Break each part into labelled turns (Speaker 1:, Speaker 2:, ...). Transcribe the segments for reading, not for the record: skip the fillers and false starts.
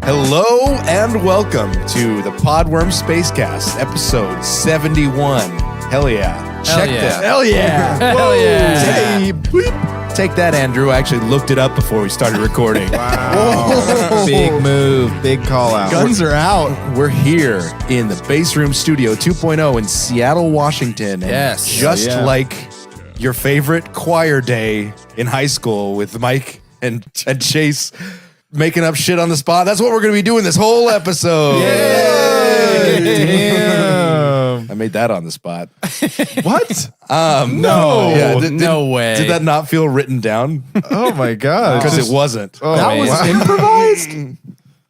Speaker 1: Hello and welcome to the Podworms Spacecast, episode 71. Hell yeah. Check that.
Speaker 2: Hell yeah.
Speaker 3: Hell yeah.
Speaker 1: Hey, bleep. Take that, Andrew. I actually looked it up before we started recording.
Speaker 2: Wow. Big move. Big call out.
Speaker 3: Guns are out.
Speaker 1: We're here in the Bass Room Studio 2.0 in Seattle, Washington. And
Speaker 3: Yes.
Speaker 1: just like your favorite choir day in high school with Mike and Chase making up shit on the spot. That's what we're going to be doing this whole episode.
Speaker 2: Yay. Damn.
Speaker 1: I made that on the spot.
Speaker 2: What?
Speaker 1: No. Yeah,
Speaker 3: No way.
Speaker 1: Did that not feel written down?
Speaker 2: Oh my God.
Speaker 1: Because it wasn't.
Speaker 2: Oh,
Speaker 3: That was
Speaker 2: wow.
Speaker 3: improvised?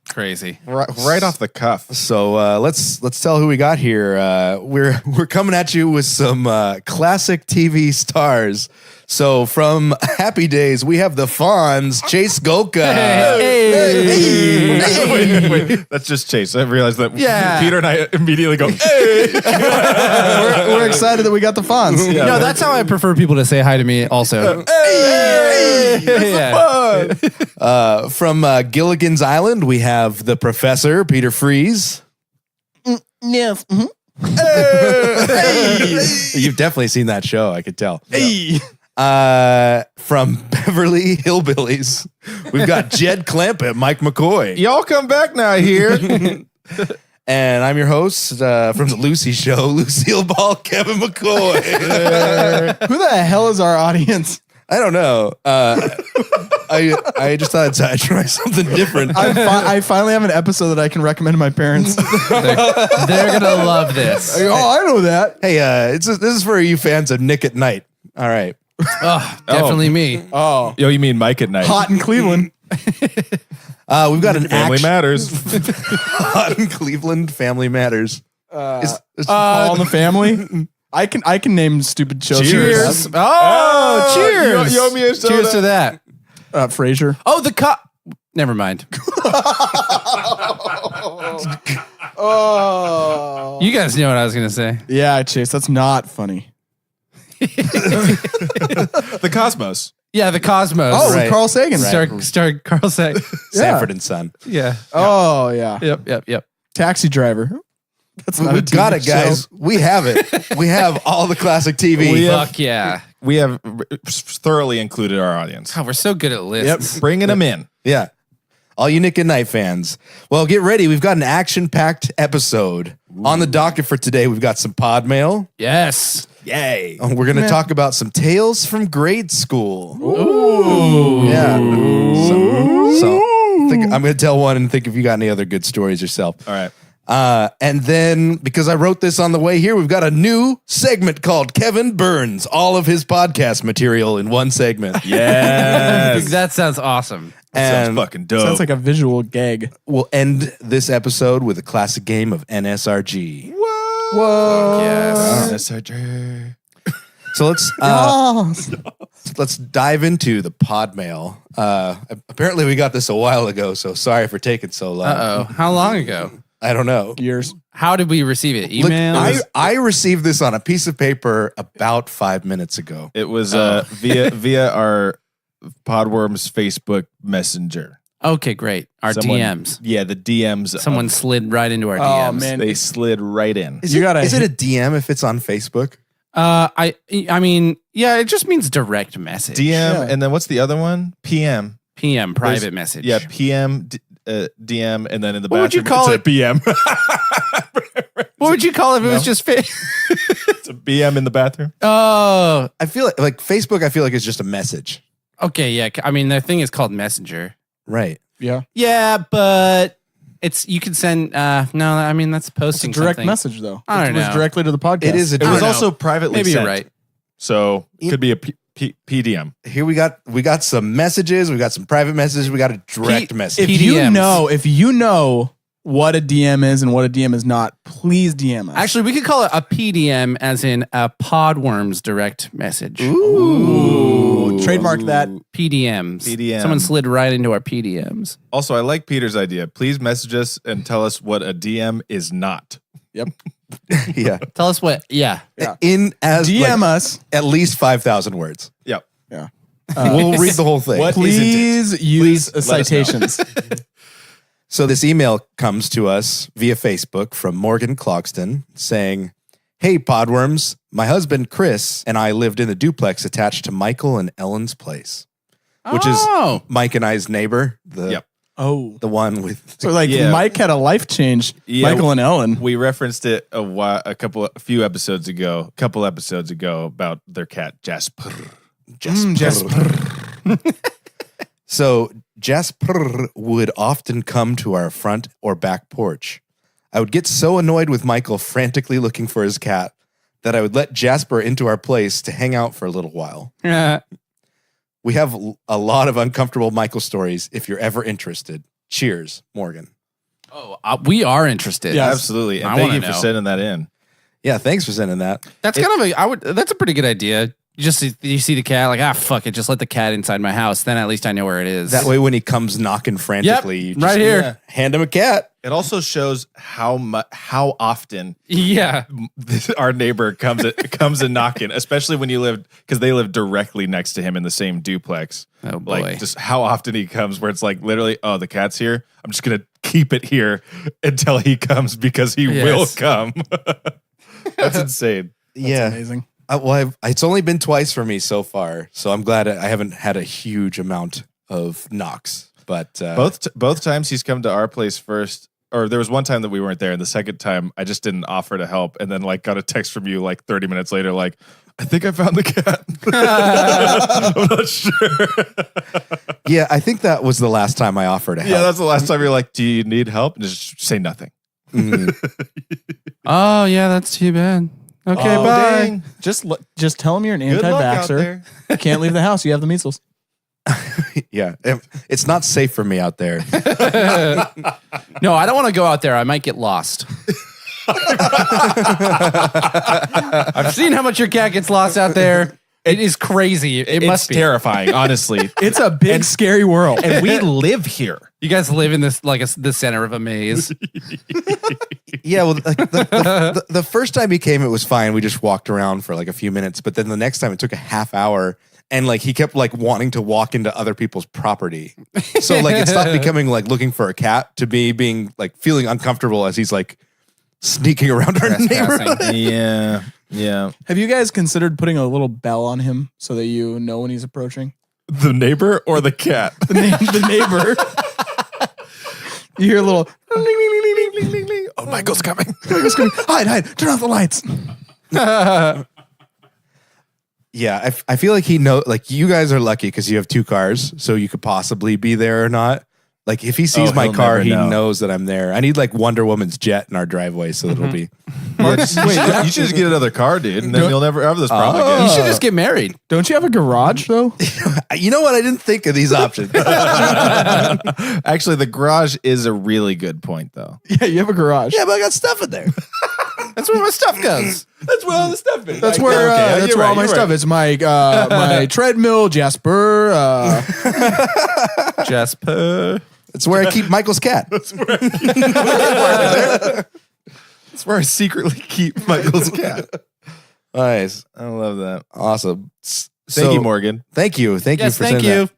Speaker 3: Crazy.
Speaker 2: right off the cuff.
Speaker 1: So let's tell who we got here. We're coming at you with some classic TV stars. So from Happy Days, we have the Fonz, Chase Golka.
Speaker 2: Wait. That's just Chase. I realized that
Speaker 3: Yeah.
Speaker 2: Peter and I immediately go, hey.
Speaker 3: We're excited that we got the Fonz.
Speaker 2: Yeah.
Speaker 4: No, that's how I prefer people to say hi to me also.
Speaker 3: Yeah.
Speaker 1: From Gilligan's Island, we have the Professor, Peter Freeze.
Speaker 3: Yes.
Speaker 1: You've definitely seen that show, I could tell.
Speaker 3: Hey.
Speaker 1: From Beverly Hillbillies, we've got Jed Clampett, Mike McCoy.
Speaker 2: Y'all come back now here.
Speaker 1: And I'm your host from the Lucy Show, Lucille Ball, Kevin McCoy.
Speaker 3: Who the hell is our audience?
Speaker 1: I don't know. I just thought I'd try something different.
Speaker 3: I finally have an episode that I can recommend to my parents.
Speaker 4: They're gonna love this.
Speaker 3: Oh, I know that.
Speaker 1: Hey, this is for you fans of Nick at Night. All right.
Speaker 4: Oh, definitely me.
Speaker 3: Oh,
Speaker 2: Yo, you mean Mike at night?
Speaker 3: hot in Cleveland.
Speaker 1: We've got an
Speaker 2: Family matters.
Speaker 1: Hot in Cleveland. Family Matters.
Speaker 3: All in the Family. I can name stupid shows.
Speaker 2: Cheers.
Speaker 4: Oh, cheers.
Speaker 2: You owe me a soda.
Speaker 4: Cheers to that.
Speaker 3: Frasier.
Speaker 4: Oh, the cup. Never mind.
Speaker 3: Oh.
Speaker 4: You guys know what I was gonna say.
Speaker 3: Yeah, Chase, that's not funny.
Speaker 2: The Cosmos.
Speaker 4: Yeah, the Cosmos.
Speaker 3: Oh,
Speaker 1: Right.
Speaker 3: with Carl Sagan.
Speaker 4: Starred Carl Sagan.
Speaker 1: Sanford and Son.
Speaker 4: Yeah.
Speaker 3: Oh, yeah.
Speaker 4: Yep.
Speaker 3: Taxi Driver. That's not
Speaker 1: We
Speaker 3: a
Speaker 1: got
Speaker 3: TV
Speaker 1: it, guys.
Speaker 3: show.
Speaker 1: We have it. We have all the classic TV.
Speaker 4: Fuck yeah.
Speaker 2: We have thoroughly included our audience.
Speaker 4: God, we're so good at lists.
Speaker 2: Bringing them in.
Speaker 1: Yeah. All you Nick at Night fans. Well, get ready. We've got an action-packed episode. On the docket for today, we've got some pod mail.
Speaker 4: Yes.
Speaker 1: Yay. We're going to talk about some tales from grade school.
Speaker 4: Ooh.
Speaker 1: Yeah. So I'm going to tell one and think if you got any other good stories yourself.
Speaker 2: All right.
Speaker 1: And then, because I wrote this on the way here, we've got a new segment called Kevin Burns all of his podcast material in one segment.
Speaker 2: Yes.
Speaker 4: That sounds awesome.
Speaker 2: Sounds
Speaker 1: And
Speaker 2: fucking dope.
Speaker 3: Sounds like a visual gag.
Speaker 1: we'll end this episode with a classic game of NSRG.
Speaker 3: Whoa.
Speaker 4: Yes.
Speaker 2: NSRG.
Speaker 1: So let's dive into the pod mail. Apparently we got this a while ago, so sorry for taking so long.
Speaker 4: Uh-oh. How long ago?
Speaker 1: I don't know.
Speaker 3: Years.
Speaker 4: How did we receive it?
Speaker 1: Look,
Speaker 4: Email?
Speaker 1: I received this on a piece of paper about 5 minutes ago.
Speaker 2: It was via our Podworms Facebook Messenger.
Speaker 4: Okay, great. Our DMs.
Speaker 2: Yeah, the DMs.
Speaker 4: Someone slid right into our DMs.
Speaker 3: Oh, man.
Speaker 2: They slid right in.
Speaker 1: Is
Speaker 3: You
Speaker 1: it
Speaker 3: gotta-
Speaker 1: a DM if it's on Facebook?
Speaker 4: I mean, yeah, it just means direct message.
Speaker 2: DM,
Speaker 3: Yeah.
Speaker 2: and then what's the other one? PM.
Speaker 4: PM, private
Speaker 2: There's-
Speaker 4: message.
Speaker 2: Yeah, PM, DM, and then in the
Speaker 4: What would you
Speaker 2: bathroom,
Speaker 4: call
Speaker 2: it's a PM.
Speaker 4: What would you call it if it was just
Speaker 2: It's a BM in the bathroom.
Speaker 4: Oh,
Speaker 1: I feel like Facebook, I feel like it's just a message.
Speaker 4: okay, yeah. I mean, their thing is called Messenger.
Speaker 1: Right.
Speaker 3: Yeah.
Speaker 4: Yeah, but you can send, no, I mean, that's
Speaker 3: It's a
Speaker 4: posting
Speaker 3: direct
Speaker 4: something.
Speaker 3: message, though.
Speaker 4: I don't
Speaker 3: It was
Speaker 4: know.
Speaker 3: directly to the podcast.
Speaker 1: It is a
Speaker 2: It was
Speaker 4: know.
Speaker 2: also privately
Speaker 4: Maybe
Speaker 2: sent.
Speaker 4: you're right.
Speaker 2: So it could be a PDM.
Speaker 1: Here we got some messages, we got some private messages, we got a direct message.
Speaker 3: If
Speaker 4: PDMs.
Speaker 3: if you know what a DM is and what a DM is not, please DM us.
Speaker 4: Actually, we could call it a PDM, as in a Podworms direct message.
Speaker 3: Ooh. Trademark that.
Speaker 4: PDMs.
Speaker 2: PDM.
Speaker 4: Someone slid right into our PDMs.
Speaker 2: Also, I like Peter's idea. Please message us and tell us what a DM is not.
Speaker 3: Yep.
Speaker 1: Yeah.
Speaker 4: Tell us what, yeah.
Speaker 1: In as
Speaker 3: DM
Speaker 1: like,
Speaker 3: us.
Speaker 1: at least 5,000 words.
Speaker 2: Yep.
Speaker 3: Yeah.
Speaker 1: We'll read the whole thing.
Speaker 2: What-
Speaker 3: Please use
Speaker 2: Please let us know.
Speaker 3: citations.
Speaker 1: So this email comes to us via Facebook from Morgan Clogston saying, "Hey, Podworms, my husband Chris and I lived in the duplex attached to Michael and Ellen's place," which is Mike and I's neighbor. The one with.
Speaker 3: So Mike had a life change.
Speaker 2: Yeah,
Speaker 3: Michael and Ellen.
Speaker 2: We referenced it a few episodes ago, about their cat Jasper.
Speaker 1: So Jasper would often come to our front or back porch. I would get so annoyed with Michael frantically looking for his cat that I would let Jasper into our place to hang out for a little while. We have a lot of uncomfortable Michael stories if you're ever interested. Cheers, Morgan.
Speaker 4: Oh, we are interested.
Speaker 2: Yeah, absolutely. And thank you for sending that in.
Speaker 1: Yeah, thanks for sending that.
Speaker 4: That's that's a pretty good idea. You see the cat, like, fuck it, just let the cat inside my house. Then at least I know where it is.
Speaker 1: That way when he comes knocking frantically, you just,
Speaker 4: right here.
Speaker 1: Hand him a cat.
Speaker 2: It also shows how often our neighbor comes and knocking, especially when because they live directly next to him in the same duplex.
Speaker 4: Oh boy.
Speaker 2: Like just how often he comes where it's like literally, oh, the cat's here. I'm just going to keep it here until he comes because he will come. That's insane.
Speaker 3: That's amazing.
Speaker 1: It's only been twice for me so far, so I'm glad I haven't had a huge amount of knocks. But
Speaker 2: both times he's come to our place first, or there was one time that we weren't there, and the second time I just didn't offer to help, and then got a text from you 30 minutes later, I think I found the cat. I'm not sure.
Speaker 1: Yeah, I think that was the last time I offered to help.
Speaker 2: Yeah, that's the last time you're like, do you need help? And just say nothing.
Speaker 1: Mm-hmm.
Speaker 4: Oh yeah, that's too bad. Okay, bye.
Speaker 2: Dang.
Speaker 3: Just tell him you're an anti-vaxxer. You can't leave the house. You have the measles.
Speaker 1: Yeah, it's not safe for me out there.
Speaker 4: No, I don't want to go out there. I might get lost. I've seen how much your cat gets lost out there. It is crazy. It must be
Speaker 2: terrifying, honestly.
Speaker 3: It's a big, scary world.
Speaker 2: And we live here.
Speaker 4: You guys live in this the center of a maze.
Speaker 1: Yeah, well, the first time he came, it was fine. We just walked around for a few minutes, but then the next time it took a half hour, and he kept wanting to walk into other people's property. So it stopped becoming looking for a cat to be being feeling uncomfortable as he's sneaking around our neighborhood.
Speaker 2: Yeah.
Speaker 3: Have you guys considered putting a little bell on him so that you know when he's approaching?
Speaker 2: The neighbor or the cat?
Speaker 3: The neighbor. You hear a little ling, ling, ling, ling, ling, ling, ling.
Speaker 2: Oh, Michael's coming.
Speaker 3: Hide. Turn off the lights.
Speaker 1: Yeah, I feel like he knows. You guys are lucky because you have two cars, so you could possibly be there or not. If he sees my car, he knows that I'm there. I need Wonder Woman's jet in our driveway, so it'll be.
Speaker 2: You should just get another car, dude, and then you'll never have this problem again.
Speaker 4: You should just get married.
Speaker 3: Don't you have a garage though?
Speaker 1: You know what? I didn't think of these options.
Speaker 2: Actually, the garage is a really good point, though.
Speaker 3: Yeah, you have a garage.
Speaker 1: Yeah, but I got stuff in there.
Speaker 4: That's where my stuff goes.
Speaker 2: That's where all the stuff is.
Speaker 3: That's where all my stuff is. My my treadmill, Jasper.
Speaker 4: Jasper.
Speaker 1: It's where I keep Michael's cat.
Speaker 2: That's where I secretly keep Michael's cat.
Speaker 1: Nice.
Speaker 2: I love that.
Speaker 1: Awesome.
Speaker 2: Thank you, Morgan.
Speaker 1: Thank you. Thank you for
Speaker 4: thank
Speaker 1: saying
Speaker 4: you.
Speaker 1: that.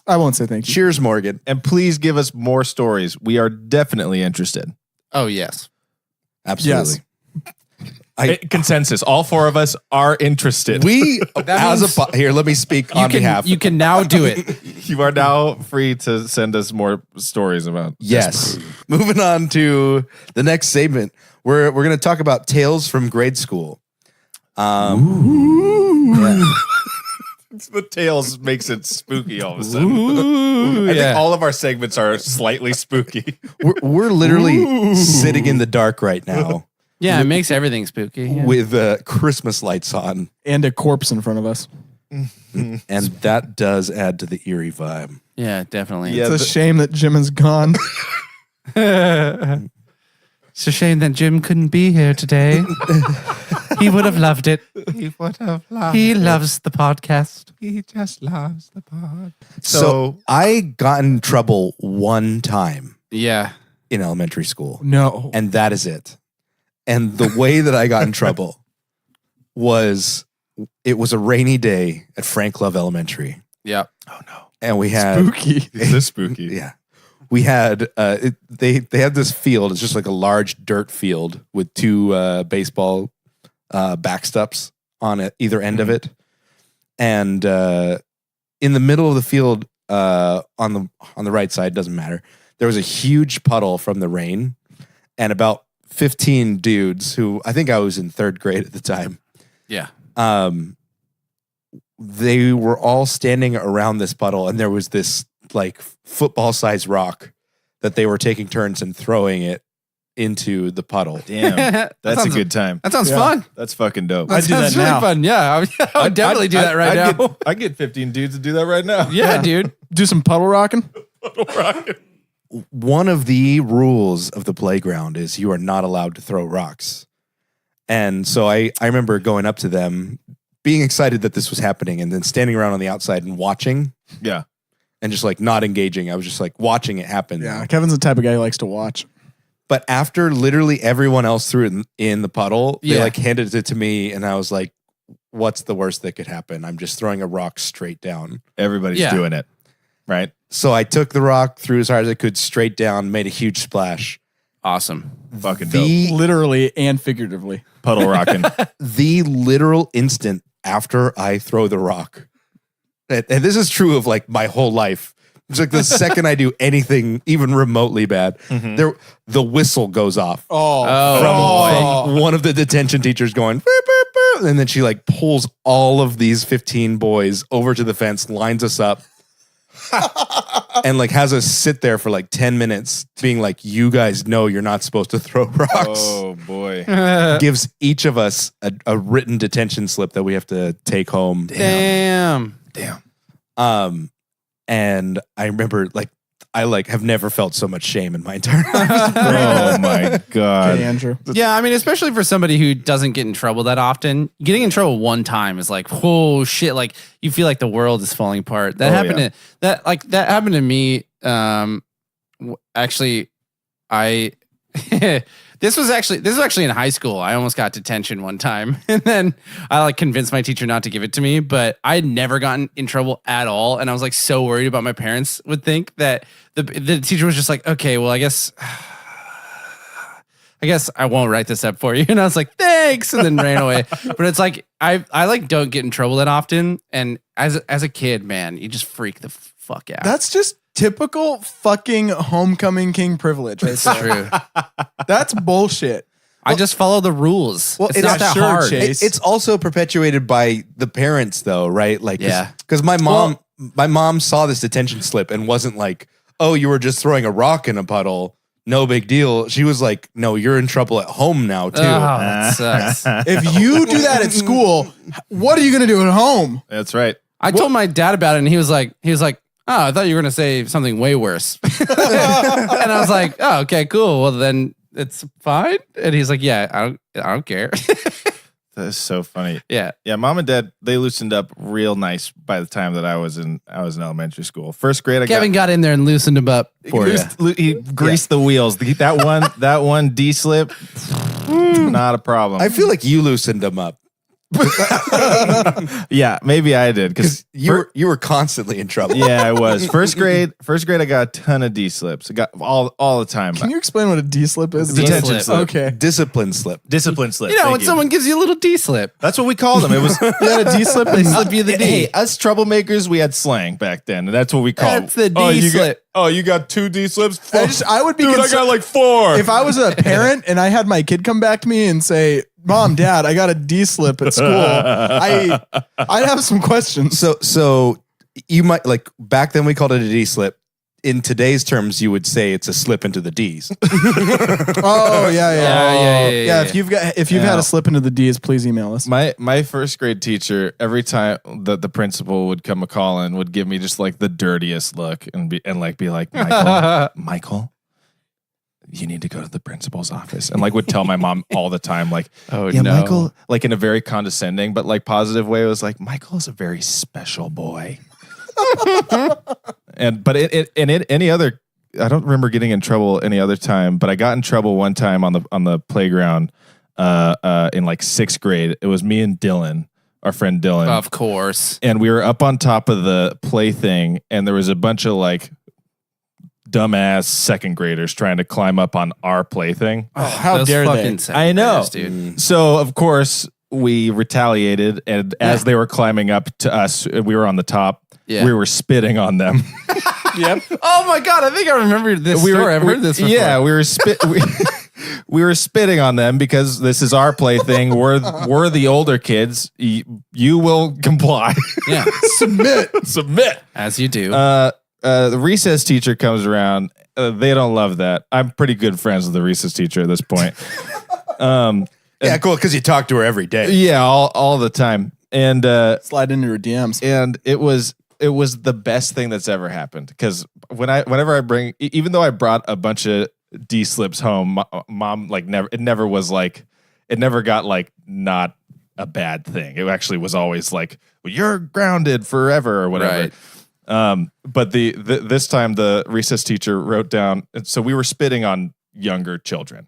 Speaker 3: I won't say thank you.
Speaker 1: Cheers, Morgan.
Speaker 2: And please give us more stories. We are definitely interested.
Speaker 4: Oh yes.
Speaker 1: Absolutely.
Speaker 2: Consensus. All four of us are interested.
Speaker 1: We, here, let me speak on behalf.
Speaker 4: You can now do it.
Speaker 2: You are now free to send us more stories about.
Speaker 1: Yes. Moving on to the next segment. We're going to talk about tales from grade school.
Speaker 2: The tales makes it spooky all of a sudden. I think all of our segments are slightly spooky.
Speaker 1: We're literally sitting in the dark right now.
Speaker 4: Yeah, it makes everything spooky. Yeah.
Speaker 1: With Christmas lights on.
Speaker 3: And a corpse in front of us.
Speaker 1: And that does add to the eerie vibe.
Speaker 4: Yeah, definitely.
Speaker 3: Yeah, it's a shame that Jim is gone.
Speaker 4: It's a shame that Jim couldn't be here today. He would have loved it.
Speaker 2: He would have loved
Speaker 4: He loves the podcast.
Speaker 2: He just loves the pod.
Speaker 1: So I got in trouble one time
Speaker 4: Yeah.
Speaker 1: in elementary school.
Speaker 3: No.
Speaker 1: And that is it. And the way that I got in trouble was it was a rainy day at Frank Love Elementary.
Speaker 4: Yep.
Speaker 2: Oh no.
Speaker 1: And we had
Speaker 3: Spooky.
Speaker 2: Is this spooky?
Speaker 1: Yeah. we had they had this field. It's just like a large dirt field with two baseball backstops on either end of it, and in the middle of the field on the right side, doesn't matter, there was a huge puddle from the rain, and about 15 dudes who I think I was in 3rd grade at the time.
Speaker 4: Yeah.
Speaker 1: They were all standing around this puddle, and there was this like football-sized rock that they were taking turns and throwing it into the puddle.
Speaker 2: Damn, that's a
Speaker 4: sounds-
Speaker 2: good time.
Speaker 4: That sounds fun.
Speaker 2: That's fucking dope.
Speaker 3: I'd do that
Speaker 4: Sounds really
Speaker 3: now.
Speaker 4: fun. Yeah, I would definitely do that right now.
Speaker 2: I'd get 15 dudes to do that right now.
Speaker 4: Yeah, dude.
Speaker 3: Do some puddle rocking.
Speaker 1: One of the rules of the playground is you are not allowed to throw rocks. And so I remember going up to them, being excited that this was happening, and then standing around on the outside and watching
Speaker 2: Yeah.
Speaker 1: and just like not engaging. I was just like watching it happen.
Speaker 3: Yeah, Kevin's the type of guy who likes to watch.
Speaker 1: But after literally everyone else threw it in the puddle, they
Speaker 4: Yeah.
Speaker 1: like handed it to me, and I was like, what's the worst that could happen? I'm just throwing a rock straight down.
Speaker 2: Everybody's
Speaker 4: Yeah.
Speaker 2: doing it. Right?
Speaker 1: So I took the rock, threw as hard as I could, straight down, made a huge splash.
Speaker 4: Awesome.
Speaker 2: Fucking dope.
Speaker 3: Literally and figuratively.
Speaker 2: Puddle rocking.
Speaker 1: The literal instant after I throw the rock, and this is true of like my whole life. It's like the second I do anything even remotely bad, the whistle goes off from one of the detention teachers going, "Boop, boop, boop," and then she like pulls all of these 15 boys over to the fence, lines us up, and like has us sit there for like 10 minutes being like, you guys know you're not supposed to throw rocks.
Speaker 2: Oh boy.
Speaker 1: Gives each of us a written detention slip that we have to take home.
Speaker 4: Damn.
Speaker 1: And I remember like I like have never felt so much shame in my entire life.
Speaker 2: Oh my God.
Speaker 3: Okay, Andrew.
Speaker 4: Yeah, I mean, especially for somebody who doesn't get in trouble that often, getting in trouble one time is like, oh shit! Like you feel like the world is falling apart. That happened that happened to me. Actually, I this was actually in high school. I almost got detention one time, and then I like convinced my teacher not to give it to me. But I had never gotten in trouble at all, and I was like so worried about my parents would think that the teacher was just like, okay, well, I guess I won't write this up for you. And I was like, thanks, and then ran away. But it's like I like don't get in trouble that often, and as a kid, man, you just freak the fuck out.
Speaker 3: That's just typical fucking homecoming king privilege right there.
Speaker 4: true.
Speaker 3: That's bullshit.
Speaker 4: I just follow the rules.
Speaker 1: Well,
Speaker 4: it's
Speaker 1: it's
Speaker 4: not that
Speaker 3: sure,
Speaker 4: hard.
Speaker 3: Chase.
Speaker 1: It's also perpetuated by the parents, though, right? Like,
Speaker 4: Yeah.
Speaker 1: because my mom saw this detention slip and wasn't like, "Oh, you were just throwing a rock in a puddle, no big deal." She was like, "No, you're in trouble at home now too."
Speaker 4: Oh, that sucks.
Speaker 3: If you do that at school, what are you going to do at home?
Speaker 2: That's right.
Speaker 4: I told my dad about it, and he was like, "Oh, I thought you were gonna say something way worse." And I was like, "Oh, okay, cool. Well, then it's fine." And he's like, "Yeah, I don't care."
Speaker 2: That is so funny.
Speaker 4: Yeah.
Speaker 2: Yeah, mom and dad, they loosened up real nice by the time that I was in elementary school. 1st grade, I
Speaker 4: Kevin got in there and loosened him up for you.
Speaker 2: he greased the wheels. That one D slip, not a problem.
Speaker 1: I feel like you loosened them up
Speaker 2: Yeah, maybe I did because
Speaker 1: because you were constantly in trouble.
Speaker 2: yeah, I was. First grade, I got a ton of D slips. I got all the time.
Speaker 3: Can you explain what a D slip is?
Speaker 2: Detention slip.
Speaker 3: Okay.
Speaker 1: Discipline slip.
Speaker 2: Discipline slip.
Speaker 4: You know,
Speaker 2: Thank
Speaker 4: when someone gives you a little D slip,
Speaker 2: That's what we called them. It was
Speaker 3: You had a D slip
Speaker 4: they
Speaker 3: and
Speaker 4: slip you the D.
Speaker 2: Hey, us troublemakers, we had slang back then, and that's what we called.
Speaker 4: That's the D
Speaker 2: oh, you
Speaker 4: slip.
Speaker 2: you got 2 D slips?
Speaker 3: I would be
Speaker 2: Dude, I got like 4.
Speaker 3: if I was a parent and I had my kid come back to me and say, "Mom, Dad, I got a D slip at school," I'd have some questions.
Speaker 1: So you might like back then we called it a D slip. In today's terms, you would say it's a slip into the D's.
Speaker 3: Oh yeah.
Speaker 4: Yeah.
Speaker 3: If you've had a slip into the D's, please email us.
Speaker 2: My first grade teacher, every time that the principal would come a calling, would give me just like the dirtiest look and be like, Michael, you need to go to the principal's office, and like would tell my mom all the time, like,
Speaker 4: Oh,
Speaker 2: yeah,
Speaker 4: no.
Speaker 2: Michael, like in a very condescending but like positive way. It was like, Michael is a very special boy. But any other, I don't remember getting in trouble any other time, but I got in trouble one time on the playground in like 6th grade. It was me and Dylan, our friend Dylan.
Speaker 4: Of course.
Speaker 2: And we were up on top of the play thing, and there was a bunch of like dumbass second graders trying to climb up on our plaything.
Speaker 3: Oh, how
Speaker 4: Those
Speaker 3: dare they?
Speaker 4: fucking second
Speaker 2: I know.
Speaker 4: graders, dude.
Speaker 2: So, of course, we retaliated. And as they were climbing up to us, we were on the top.
Speaker 4: Yeah.
Speaker 2: We were spitting on them.
Speaker 3: Yep.
Speaker 4: Oh my god, I think I remember this story. I've heard this before.
Speaker 2: Yeah, we were we were spitting on them because this is our plaything. We're the older kids. You will comply.
Speaker 4: Yeah.
Speaker 2: Submit.
Speaker 4: As you do.
Speaker 2: The recess teacher comes around. They don't love that. I'm pretty good friends with the recess teacher at this point.
Speaker 1: Yeah, cool, because you talk to her every day.
Speaker 2: Yeah, all the time. And
Speaker 3: Slide into her DMs.
Speaker 2: and it was the best thing that's ever happened, because whenever I bring, even though I brought a bunch of D slips home, mom like it never got like not a bad thing. It actually was always like, well, you're grounded forever or whatever.
Speaker 4: Right.
Speaker 2: But this time the recess teacher wrote down, so we were spitting on younger children.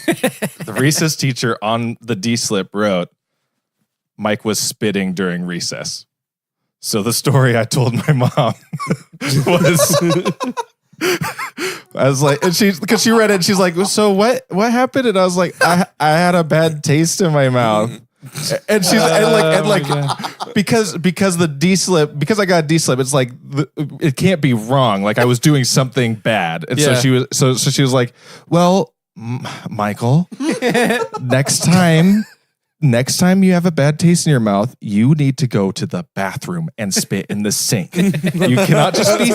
Speaker 2: The recess teacher on the D slip wrote, Mike was spitting during recess. So the story I told my mom was, I was like, and because she read it, and she's like, so what happened? And I was like, I had a bad taste in my mouth. And she's because the D slip, because I got a D slip, it's like it can't be wrong. Like I was doing something bad, and so she was like, well, Michael, next time you have a bad taste in your mouth, you need to go to the bathroom and spit in the sink. You cannot just be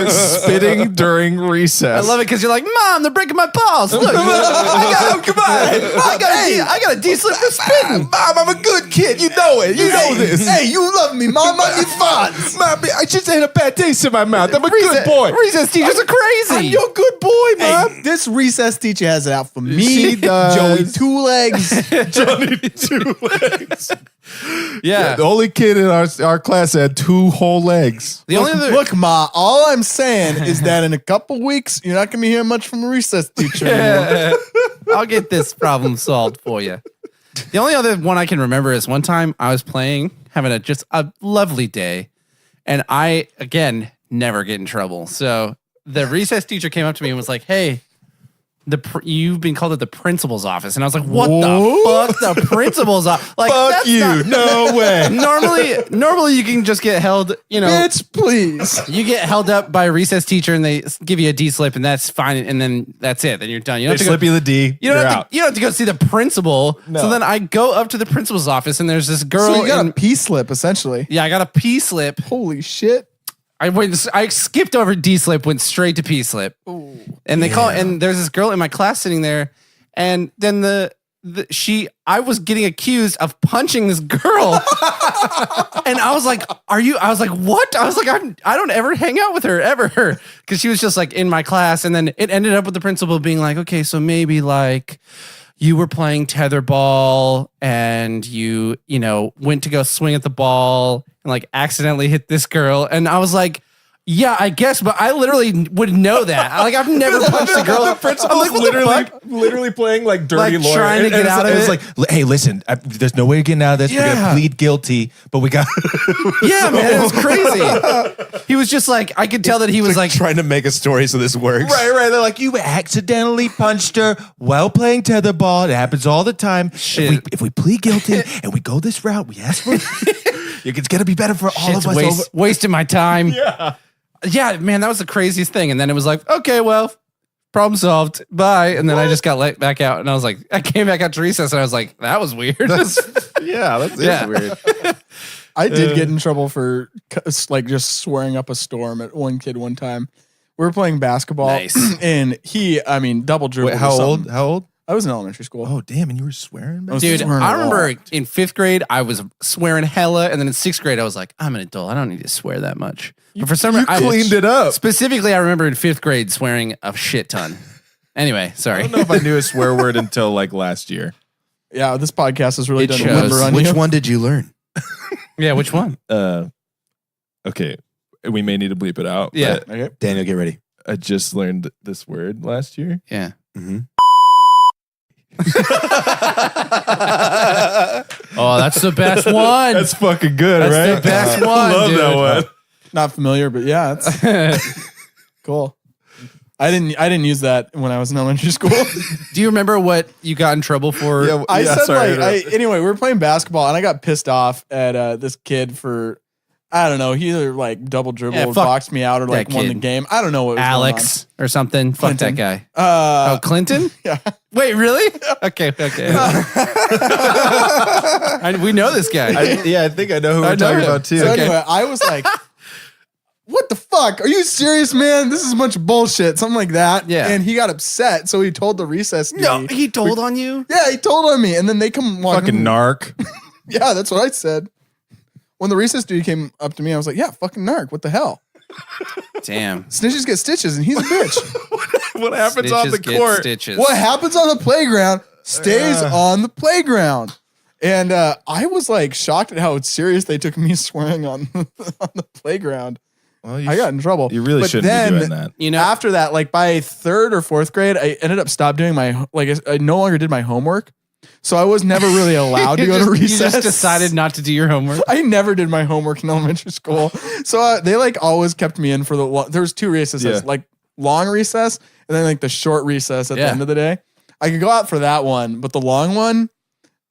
Speaker 2: spitting during recess.
Speaker 4: I love it because you're like, Mom, they're breaking my balls. Look, I got a D slip for spitting.
Speaker 2: Mom, I'm a good kid. You know it. You know this.
Speaker 3: Hey, you love me, Mom. I'm your fonts.
Speaker 2: Mom, I just had a bad taste in my mouth. I'm a good boy.
Speaker 4: Recess teachers are crazy.
Speaker 2: I'm your good boy, Mom.
Speaker 3: Hey, this recess teacher has it out for me.
Speaker 2: She does.
Speaker 3: Joey Two Legs.
Speaker 2: Johnny Two Legs.
Speaker 4: Yeah.
Speaker 2: The only kid in our class had 2 whole legs.
Speaker 4: The only other
Speaker 3: Look, Ma, all I'm saying is that in a couple weeks, you're not going to be hearing much from the recess teacher anymore.
Speaker 4: I'll get this problem solved for you. The only other one I can remember is one time I was playing, having just a lovely day, and I, again, never get in trouble. So the recess teacher came up to me and was like, hey, you've been called at the principal's office. And I was like, what the fuck? The principal's office? Like,
Speaker 2: Fuck you. No way.
Speaker 4: Normally you can just get held,
Speaker 3: Bitch, please.
Speaker 4: you get held up by a recess teacher and they give you a D slip and that's fine. And then that's it. Then you're done. You don't
Speaker 2: They
Speaker 4: have to
Speaker 2: slip you the D.
Speaker 4: you don't
Speaker 2: You're
Speaker 4: have
Speaker 2: out.
Speaker 4: to, you don't have to go see the principal.
Speaker 2: No.
Speaker 4: So then I go up to the principal's office and there's this girl.
Speaker 3: So you got a P slip, essentially.
Speaker 4: I got a P slip.
Speaker 3: Holy shit.
Speaker 4: I skipped over D slip, went straight to P slip. And they and there's this girl in my class sitting there, and then I was getting accused of punching this girl. And I was like, what? I was like, I don't ever hang out with her ever. Cause she was just like in my class. And then it ended up with the principal being like, okay, so maybe like you were playing tetherball and you went to go swing at the ball and like accidentally hit this girl. And I was like, yeah, I guess, but I literally would know that. Like, I've never punched a girl.
Speaker 2: The principal's literally playing like dirty
Speaker 4: Like,
Speaker 2: lawyer.
Speaker 4: trying to get out of
Speaker 2: it's
Speaker 4: it.
Speaker 2: like, hey, listen, there's no way of getting out of this. We're
Speaker 4: Yeah.
Speaker 2: gonna plead guilty, but we got.
Speaker 4: Yeah, man, it was crazy. He was just like, I could tell that he was like,
Speaker 1: trying to make a story so this works.
Speaker 2: Right. They're like, you accidentally punched her while playing tetherball. It happens all the time.
Speaker 4: Shit.
Speaker 2: If we plead guilty and we go this route, we ask for it's gonna be better for all of us.
Speaker 4: wasting my time. Yeah, man, that was the craziest thing. And then it was like, okay, well, problem solved. Bye. And then I just got let back out. And I was like, I came back out to recess and I was like, that was weird.
Speaker 2: That's
Speaker 4: Yeah.
Speaker 2: weird.
Speaker 3: I did get in trouble for like just swearing up a storm at one kid one time. We were playing basketball.
Speaker 4: Nice.
Speaker 3: And double dribbled.
Speaker 2: Wait,
Speaker 3: or
Speaker 2: how
Speaker 3: something.
Speaker 2: old?
Speaker 3: I was in elementary school.
Speaker 2: Oh, damn! And you were swearing,
Speaker 3: was
Speaker 4: Dude,
Speaker 3: swearing a
Speaker 4: I remember
Speaker 3: lot.
Speaker 4: in 5th grade, I was swearing hella. And then in 6th grade, I was like, I'm an adult. I don't need to swear that much. But for some reason, I
Speaker 2: cleaned it up.
Speaker 4: Specifically, I remember in 5th grade swearing a shit ton. Anyway, sorry.
Speaker 2: I don't know if I knew a swear word until like last year.
Speaker 3: Yeah, this podcast has really
Speaker 4: It
Speaker 3: done a
Speaker 4: shows.
Speaker 3: number on
Speaker 1: Which
Speaker 3: you.
Speaker 1: one did you learn?
Speaker 4: Yeah, which one?
Speaker 2: Okay, we may need to bleep it out.
Speaker 4: Yeah.
Speaker 2: but
Speaker 3: Okay.
Speaker 1: Daniel, get ready.
Speaker 2: I just learned this word last year.
Speaker 4: Yeah.
Speaker 1: Mm-hmm.
Speaker 4: Oh, that's the best one.
Speaker 2: That's fucking good,
Speaker 4: That's
Speaker 2: right?
Speaker 4: the best one,
Speaker 2: Love that
Speaker 4: dude.
Speaker 2: one.
Speaker 3: Not familiar, but yeah, it's cool. I didn't use that when I was in elementary school.
Speaker 4: Do you remember what you got in trouble for?
Speaker 3: I said
Speaker 2: sorry,
Speaker 3: anyway, we were playing basketball and I got pissed off at this kid for, I don't know, he either like double dribbled or
Speaker 4: fuck
Speaker 3: boxed me out or like won the
Speaker 4: kid.
Speaker 3: game. I don't know what was
Speaker 4: Alex or something. Fuck that
Speaker 3: Clinton.
Speaker 4: guy. Clinton?
Speaker 3: Yeah.
Speaker 4: Wait, really? Okay. We know this guy.
Speaker 2: I think I know who we're
Speaker 4: know
Speaker 2: talking
Speaker 4: him.
Speaker 2: about too.
Speaker 3: So
Speaker 4: Okay.
Speaker 3: anyway, I was like, what the fuck? Are you serious, man? This is a bunch of bullshit. Something like that.
Speaker 4: Yeah.
Speaker 3: And he got upset. So he told the recess duty.
Speaker 4: No, he told on you?
Speaker 3: Yeah, he told on me. And then they come walking.
Speaker 2: Fucking narc.
Speaker 3: Yeah, that's what I said. When the recess dude came up to me, I was like, yeah, fucking narc. What the hell?
Speaker 4: Damn.
Speaker 3: Snitches get stitches and he's a bitch.
Speaker 2: What happens on the
Speaker 4: Stitches get
Speaker 2: court?
Speaker 4: Stitches.
Speaker 3: What happens on the playground stays on the playground. And I was like shocked at how serious they took me swearing on the playground.
Speaker 2: Well,
Speaker 3: I got in trouble.
Speaker 2: You really
Speaker 3: But
Speaker 2: shouldn't
Speaker 3: then,
Speaker 2: be doing that.
Speaker 4: You know,
Speaker 3: After that, like by 3rd or 4th grade, I ended up stopped doing my, like I no longer did my homework. So I was never really allowed to go to recess.
Speaker 4: You just decided not to do your homework.
Speaker 3: I never did my homework in elementary school. So they like always kept me in for there was 2 recesses, like long recess and then like the short recess at the end of the day. I could go out for that one, but the long one,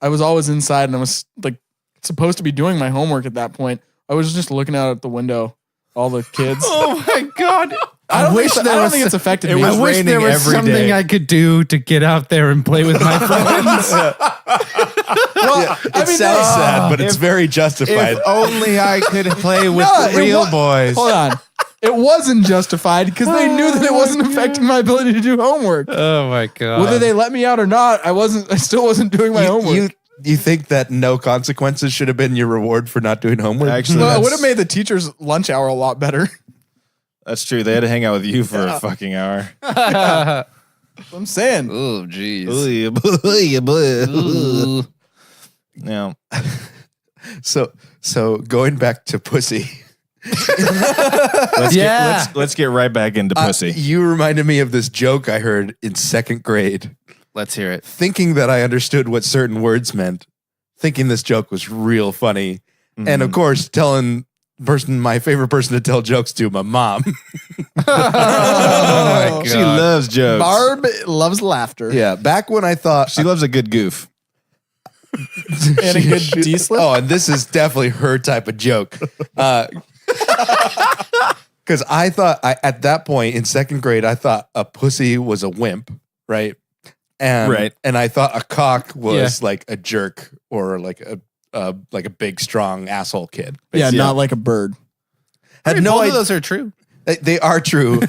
Speaker 3: I was always inside and I was like supposed to be doing my homework at that point. I was just looking out at the window, all the kids.
Speaker 4: Oh my God.
Speaker 3: I don't think it's affected me.
Speaker 4: I wish there was
Speaker 2: every
Speaker 4: something
Speaker 2: day.
Speaker 4: I could do to get out there and play with my friends.
Speaker 3: Well,
Speaker 1: It sounds sad, but it's very justified.
Speaker 2: If only I could play with
Speaker 3: No, it
Speaker 2: real
Speaker 3: wa-
Speaker 2: boys.
Speaker 3: Hold on. It wasn't justified because they knew that it wasn't affecting my ability to do homework.
Speaker 4: Oh my God.
Speaker 3: Whether they let me out or not, I still wasn't doing my homework.
Speaker 1: You think that no consequences should have been your reward for not doing homework?
Speaker 2: Actually,
Speaker 3: Well, it
Speaker 2: that's-
Speaker 3: would have made the teacher's lunch hour a lot better.
Speaker 2: That's true. They had to hang out with you for a fucking hour.
Speaker 3: I'm saying.
Speaker 4: Oh, jeez.
Speaker 2: Ooh.
Speaker 4: Ooh.
Speaker 2: Yeah.
Speaker 1: So going back to pussy,
Speaker 2: Let's get right back into pussy.
Speaker 1: you reminded me of this joke I heard in 2nd grade.
Speaker 4: Let's hear it.
Speaker 1: Thinking that I understood what certain words meant, thinking this joke was real funny, and of course telling my favorite person to tell jokes to, my mom.
Speaker 4: Oh my
Speaker 2: She loves jokes.
Speaker 3: Barb loves laughter.
Speaker 1: Yeah, back when I thought
Speaker 2: She loves a good goof.
Speaker 3: And a good D-slip.
Speaker 1: oh, and this is definitely her type of joke. Because I thought at that point in 2nd grade, I thought a pussy was a wimp, right? And I thought a cock was like a jerk or like a big strong asshole kid.
Speaker 3: Yeah, not like a bird.
Speaker 1: Had
Speaker 4: Both
Speaker 1: no
Speaker 4: of
Speaker 1: idea.
Speaker 4: those are true.
Speaker 1: They are true.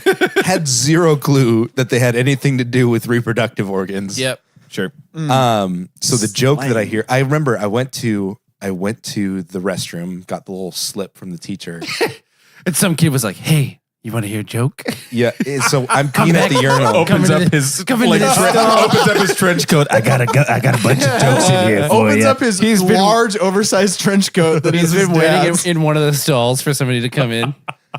Speaker 1: Had zero clue that they had anything to do with reproductive organs.
Speaker 4: Yep.
Speaker 2: Sure.
Speaker 1: So the joke that I hear, I remember I went to the restroom, got the little slip from the teacher.
Speaker 4: And some kid was like, "Hey, you want to hear a joke?"
Speaker 1: Yeah, so I'm peeing at the urinal.
Speaker 2: Opens up his opens up his trench coat. I got a bunch of jokes in here for
Speaker 3: Opens
Speaker 2: you.
Speaker 3: up his
Speaker 4: He's been-
Speaker 3: large, oversized trench coat that
Speaker 4: He's
Speaker 3: he's
Speaker 4: been waiting in one of the stalls for somebody to come in.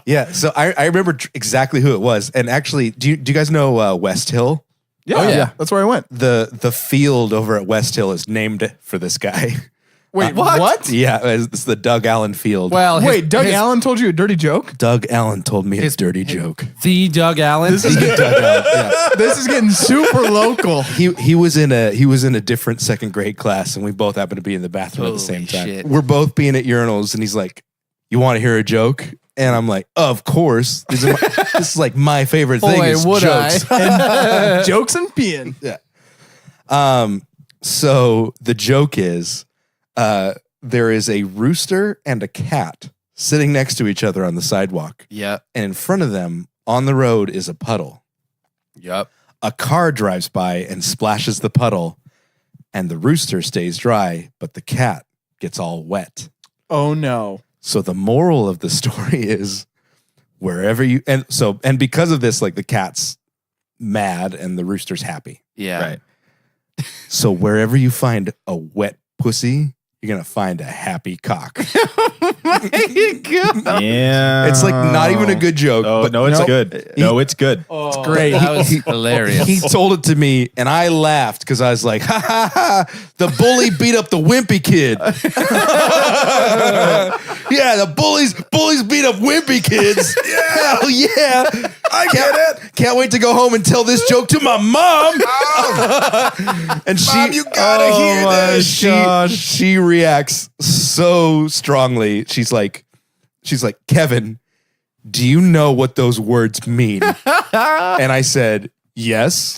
Speaker 1: Yeah, so I remember exactly who it was. And actually, do you guys know West Hill?
Speaker 3: Yeah, that's where I went.
Speaker 1: The field over at West Hill is named for this guy.
Speaker 3: Wait, what?
Speaker 1: Yeah, it's the Doug Allen Field.
Speaker 4: Well,
Speaker 3: Wait, Doug Allen told you a dirty joke?
Speaker 1: Doug Allen told me a dirty joke.
Speaker 4: the Doug Allen.
Speaker 3: This is getting super local.
Speaker 1: He was in a different 2nd grade class, and we both happened to be in the bathroom at the
Speaker 4: Holy
Speaker 1: same time.
Speaker 4: shit.
Speaker 1: We're both being at urinals, and he's like, "You want to hear a joke?" And I'm like, "Of course." This is like my favorite thing
Speaker 4: Boy,
Speaker 1: is
Speaker 4: would
Speaker 1: jokes.
Speaker 3: Jokes and peeing.
Speaker 1: So the joke is, there is a rooster and a cat sitting next to each other on the sidewalk,
Speaker 4: Yep.
Speaker 1: and in front of them on the road is a puddle.
Speaker 4: Yep.
Speaker 1: A car drives by and splashes the puddle, and the rooster stays dry, but the cat gets all wet.
Speaker 3: Oh no.
Speaker 1: So the moral of the story is wherever you and because of this, like the cat's mad and the rooster's happy.
Speaker 4: Yeah.
Speaker 2: Right.
Speaker 1: So wherever you find a wet pussy, you're going to find a happy cock.
Speaker 2: Yeah.
Speaker 1: It's like not even a good joke.
Speaker 2: Oh,
Speaker 1: but
Speaker 2: no, it's good. No, it's good.
Speaker 3: It's great.
Speaker 4: That was hilarious.
Speaker 1: He told it to me, and I laughed because I was like, ha ha ha, the bully beat up the wimpy kid. Yeah, the bullies beat up wimpy kids. Yeah, hell yeah. I get it. Can't wait to go home and tell this joke to my mom. And
Speaker 2: Mom, you gotta hear this.
Speaker 1: She reacts so strongly. She's like, Kevin, do you know what those words mean? And I said, yes.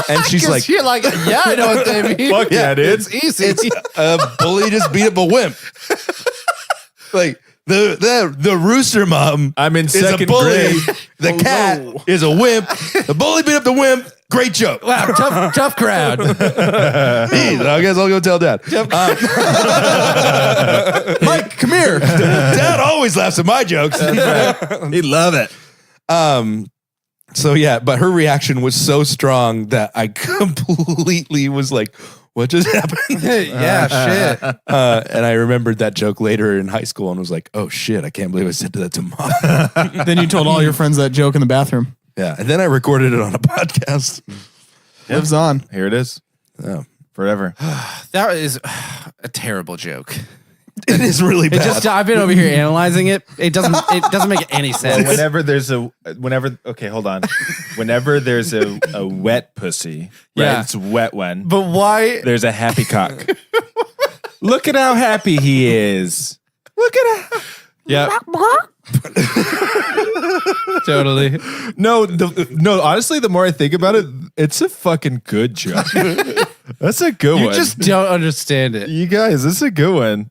Speaker 1: And she's like,
Speaker 4: you're like, yeah, I know what they mean.
Speaker 2: Fuck yeah, dude.
Speaker 4: It's easy.
Speaker 1: it's a bully just beat up a wimp. Like the rooster mom
Speaker 2: I'm in
Speaker 1: is a
Speaker 2: second
Speaker 1: bully.
Speaker 2: grade.
Speaker 1: The cat is a wimp. The bully beat up the wimp. Great joke.
Speaker 4: Wow, tough crowd.
Speaker 1: I guess I'll go tell Dad.
Speaker 3: Mike, come here.
Speaker 1: Dad always laughs at my jokes.
Speaker 2: He'd love it.
Speaker 1: So yeah, but her reaction was so strong that I completely was like, what just happened?
Speaker 4: Yeah, shit.
Speaker 1: And I remembered that joke later in high school and was like, oh shit, I can't believe I said that to Mom.
Speaker 3: Then you told all your friends that joke in the bathroom.
Speaker 1: Yeah. And then I recorded it on a podcast.
Speaker 3: Lives on.
Speaker 2: Here it is.
Speaker 1: Oh.
Speaker 2: Forever.
Speaker 4: That is a terrible joke.
Speaker 1: It is really bad.
Speaker 4: I've been over here analyzing it. It doesn't make any sense.
Speaker 2: Whenever there's okay, hold on. Whenever there's a wet pussy, right?
Speaker 4: Yeah.
Speaker 2: It's a wet one.
Speaker 4: But why?
Speaker 2: There's a happy cock. Look at how happy he is. Look at how.
Speaker 4: Yeah. Totally.
Speaker 2: No, honestly, the more I think about it, it's a fucking good joke. That's a good one.
Speaker 4: You just don't understand it.
Speaker 2: You guys, this is a good one.